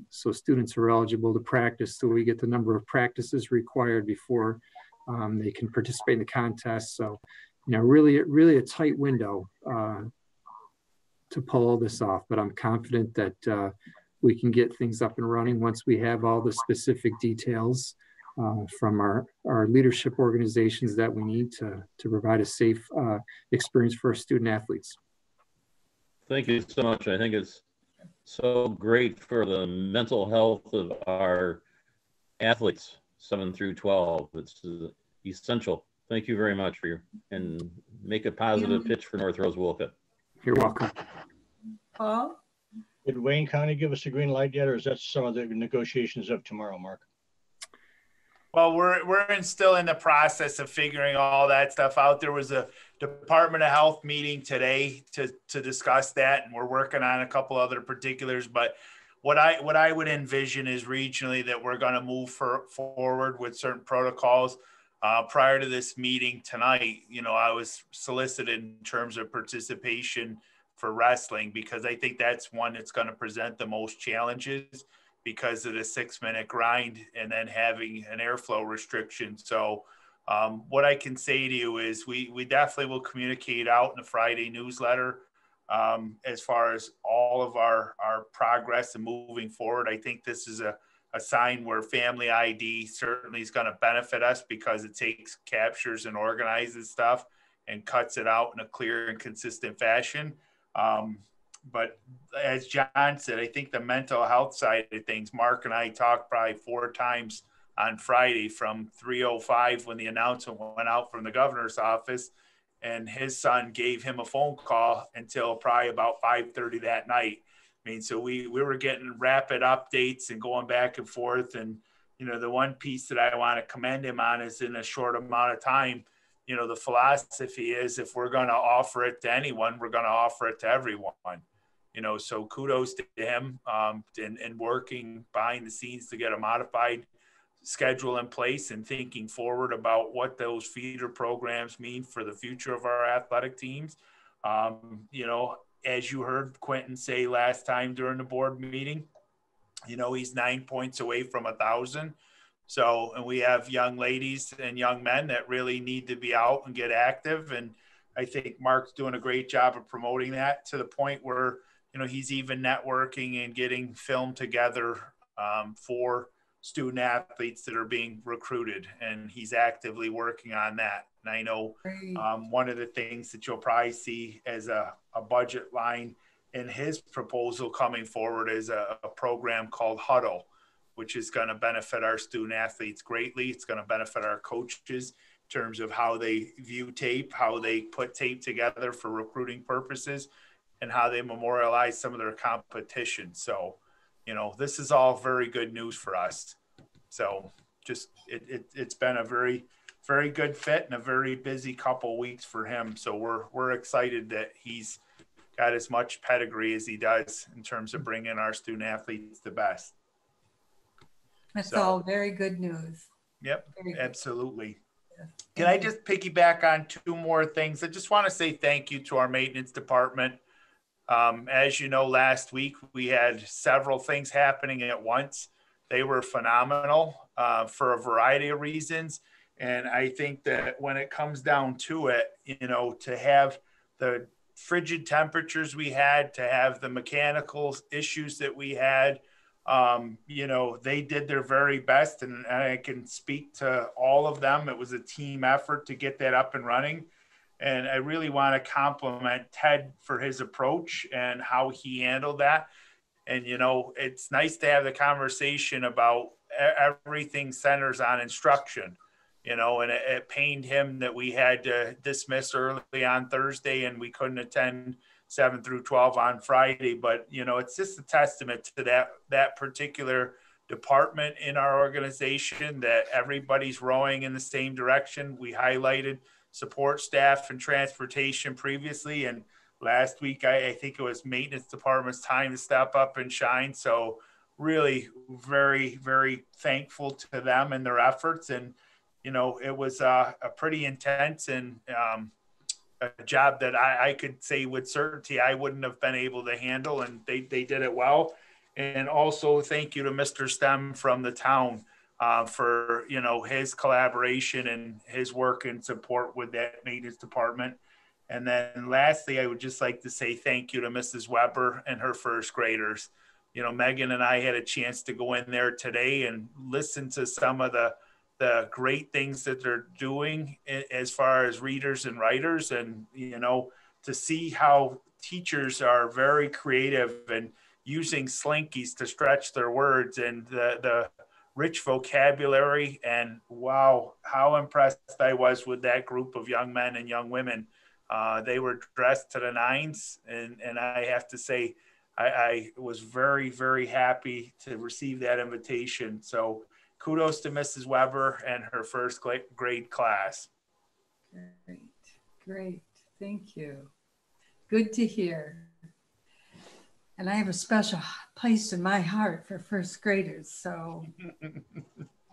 Speaker 10: So students are eligible to practice, so we get the number of practices required before they can participate in the contest. So, really a tight window to pull all this off, but I'm confident that we can get things up and running once we have all the specific details from our leadership organizations that we need to provide a safe experience for our student athletes.
Speaker 7: Thank you so much. I think it's so great for the mental health of our athletes, 7 through 12. It's essential. Thank you very much and make a positive pitch for North Rose-Wolcott.
Speaker 10: You're welcome.
Speaker 1: Paul?
Speaker 2: Did Wayne County give us a green light yet, or is that some of the negotiations of tomorrow, Mark?
Speaker 8: Well, we're still in the process of figuring all that stuff out. There was a Department of Health meeting today to discuss that, and we're working on a couple other particulars. But what I would envision is regionally that we're going to move forward with certain protocols. Prior to this meeting tonight, I was solicited in terms of participation for wrestling, because I think that's one that's going to present the most challenges because of the 6-minute grind and then having an airflow restriction. So what I can say to you is we definitely will communicate out in the Friday newsletter as far as all of our progress and moving forward. I think this is a sign where Family ID certainly is going to benefit us, because it takes, captures and organizes stuff and cuts it out in a clear and consistent fashion. But as John said, I think the mental health side of things, Mark and I talked probably 4 times on Friday from 3:05 when the announcement went out from the governor's office, and his son gave him a phone call until probably about 5:30 that night. I mean, so we were getting rapid updates and going back and forth. And, the one piece that I want to commend him on is in a short amount of time, the philosophy is if we're going to offer it to anyone, we're going to offer it to everyone. So kudos to him and working behind the scenes to get a modified schedule in place and thinking forward about what those feeder programs mean for the future of our athletic teams. As you heard Quentin say last time during the board meeting, he's 9 points away from 1,000. So, and we have young ladies and young men that really need to be out and get active. And I think Mark's doing a great job of promoting that to the point where, he's even networking and getting film together for student athletes that are being recruited. And he's actively working on that. And I know one of the things that you'll probably see as a budget line in his proposal coming forward is a program called Huddle, which is going to benefit our student athletes greatly. It's going to benefit our coaches in terms of how they view tape, how they put tape together for recruiting purposes, and how they memorialize some of their competition. So, this is all very good news for us. So just, it's been a very, very good fit and a very busy couple weeks for him. So we're excited that he's got as much pedigree as he does in terms of bringing our student athletes the best.
Speaker 1: That's all very good news.
Speaker 8: Yep, absolutely. Can I just piggyback on 2 more things? I just want to say thank you to our maintenance department. As you know, last week we had several things happening at once. They were phenomenal for a variety of reasons. And I think that when it comes down to it, to have the frigid temperatures we had, to have the mechanical issues that we had, they did their very best, and I can speak to all of them. It was a team effort to get that up and running. And I really want to compliment Ted for his approach and how he handled that. And, it's nice to have the conversation about everything centers on instruction, and it pained him that we had to dismiss early on Thursday and we couldn't attend 7 through 12 on Friday. But, it's just a testament to that particular department in our organization, that everybody's rowing in the same direction. We highlighted support staff and transportation previously, and last week I think it was maintenance department's time to step up and shine. So really very, very thankful to them and their efforts. And you know, it was a pretty intense and a job that I could say with certainty I wouldn't have been able to handle, and they did it well. And also thank you to Mr. Stem from the town for, you know, his collaboration and his work and support with that maintenance department. And then lastly, I would just like to say thank you to Mrs. Weber and her first graders. You know, Megan and I had a chance to go in there today and listen to some of the great things that they're doing as far as readers and writers, and, you know, to see how teachers are very creative and using slinkies to stretch their words and the rich vocabulary. And wow, how impressed I was with that group of young men and young women. They were dressed to the nines, and I have to say, I was very, very happy to receive that invitation. So kudos to Mrs. Weber and her first grade class.
Speaker 1: Great, great, thank you. Good to hear. And I have a special place in my heart for first graders, so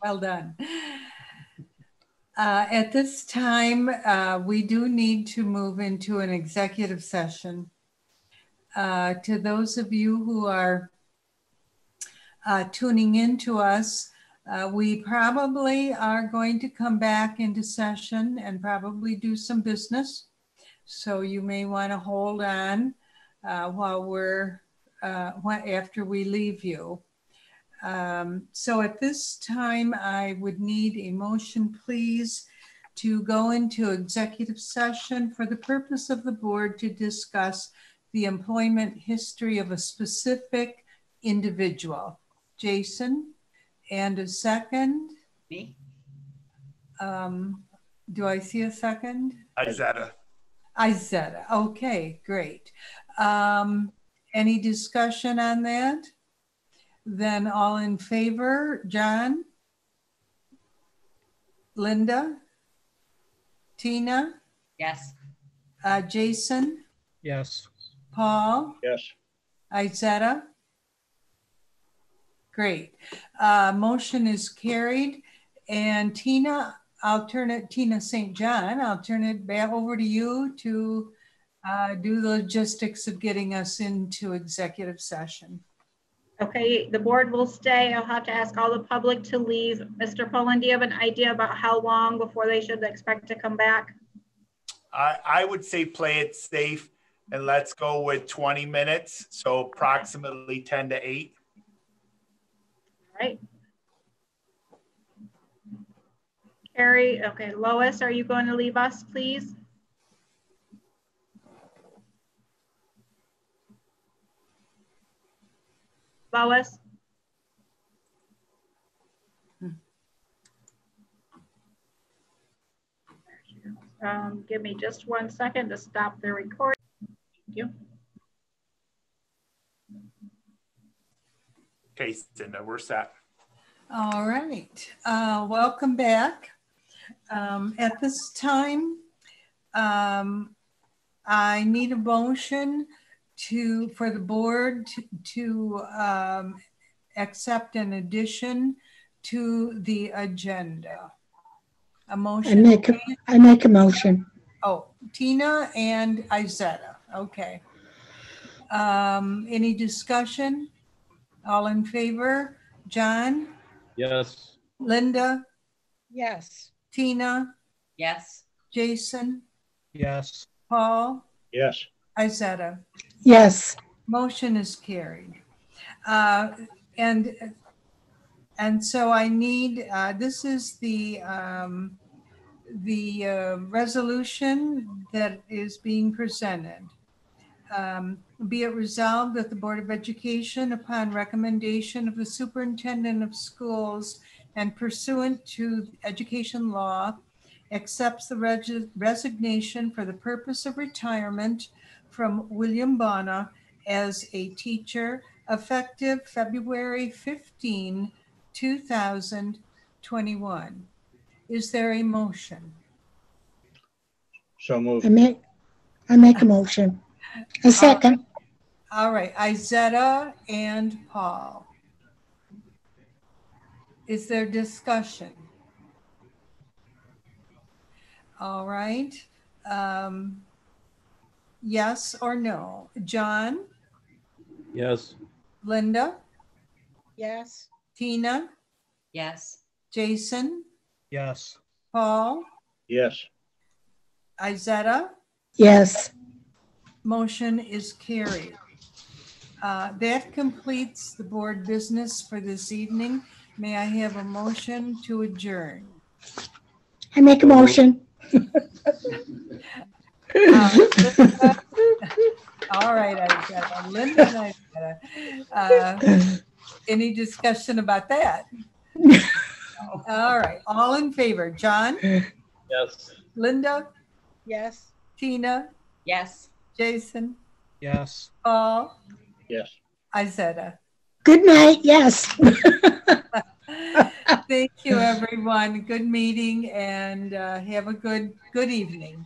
Speaker 1: well done. At this time, we do need to move into an executive session. To those of you who are tuning in to us, we probably are going to come back into session and probably do some business. So you may want to hold on while we're after we leave you. So at this time, I would need a motion, please, to go into executive session for the purpose of the board to discuss the employment history of a specific individual. Jason, and a second?
Speaker 11: Me.
Speaker 1: Do I see a second?
Speaker 8: Izetta.
Speaker 1: Izetta, okay, great. Any discussion on that? Then all in favor, John? Linda? Tina?
Speaker 11: Yes.
Speaker 1: Jason?
Speaker 6: Yes.
Speaker 1: Paul?
Speaker 2: Yes.
Speaker 1: Izetta? Great. Motion is carried. And Tina, Tina St. John, I'll turn it back over to you to do the logistics of getting us into executive session.
Speaker 3: Okay, the board will stay. I'll have to ask all the public to leave. Mr. Poland, do you have an idea about how long before they should expect to come back?
Speaker 8: I would say play it safe and let's go with 20 minutes. So approximately 10 to 8.
Speaker 3: All right. Carrie, okay, Lois, are you going to leave us, please? Lois? Give me just 1 second to stop the recording. Thank you.
Speaker 8: Okay, Cinda, we're set.
Speaker 1: All right, welcome back. At this time, I need a motion for the board to accept an addition to the agenda. A motion.
Speaker 12: I make a motion.
Speaker 1: Oh, Tina and Izetta. Okay. Any discussion? All in favor? John?
Speaker 7: Yes.
Speaker 1: Linda?
Speaker 5: Yes.
Speaker 1: Tina?
Speaker 11: Yes.
Speaker 1: Jason?
Speaker 6: Yes.
Speaker 1: Paul?
Speaker 2: Yes.
Speaker 1: Izetta?
Speaker 12: Yes.
Speaker 1: Motion is carried. And so I need, this is the resolution that is being presented. Be it resolved that the Board of Education, upon recommendation of the Superintendent of Schools and pursuant to education law, accepts the resignation for the purpose of retirement from William Bona as a teacher effective February 15, 2021. Is there a motion?
Speaker 2: So moved.
Speaker 12: I make a motion. A second.
Speaker 1: All right, Izetta and Paul. Is there discussion? All right. Yes or no? John?
Speaker 7: Yes.
Speaker 1: Linda?
Speaker 5: Yes.
Speaker 1: Tina?
Speaker 11: Yes.
Speaker 1: Jason?
Speaker 6: Yes.
Speaker 1: Paul?
Speaker 2: Yes.
Speaker 1: Izetta?
Speaker 12: Yes.
Speaker 1: Motion is carried. That completes the board business for this evening. May I have a motion to adjourn?
Speaker 12: I make a motion.
Speaker 1: All right, Izetta. Linda and Izetta. Any discussion about that? All right, all in favor. John?
Speaker 7: Yes.
Speaker 1: Linda?
Speaker 5: Yes.
Speaker 1: Tina?
Speaker 11: Yes.
Speaker 1: Jason?
Speaker 6: Yes.
Speaker 1: Paul?
Speaker 2: Yes.
Speaker 1: Izetta?
Speaker 12: Good night. Yes.
Speaker 1: Thank you, everyone. Good meeting, and have a good evening.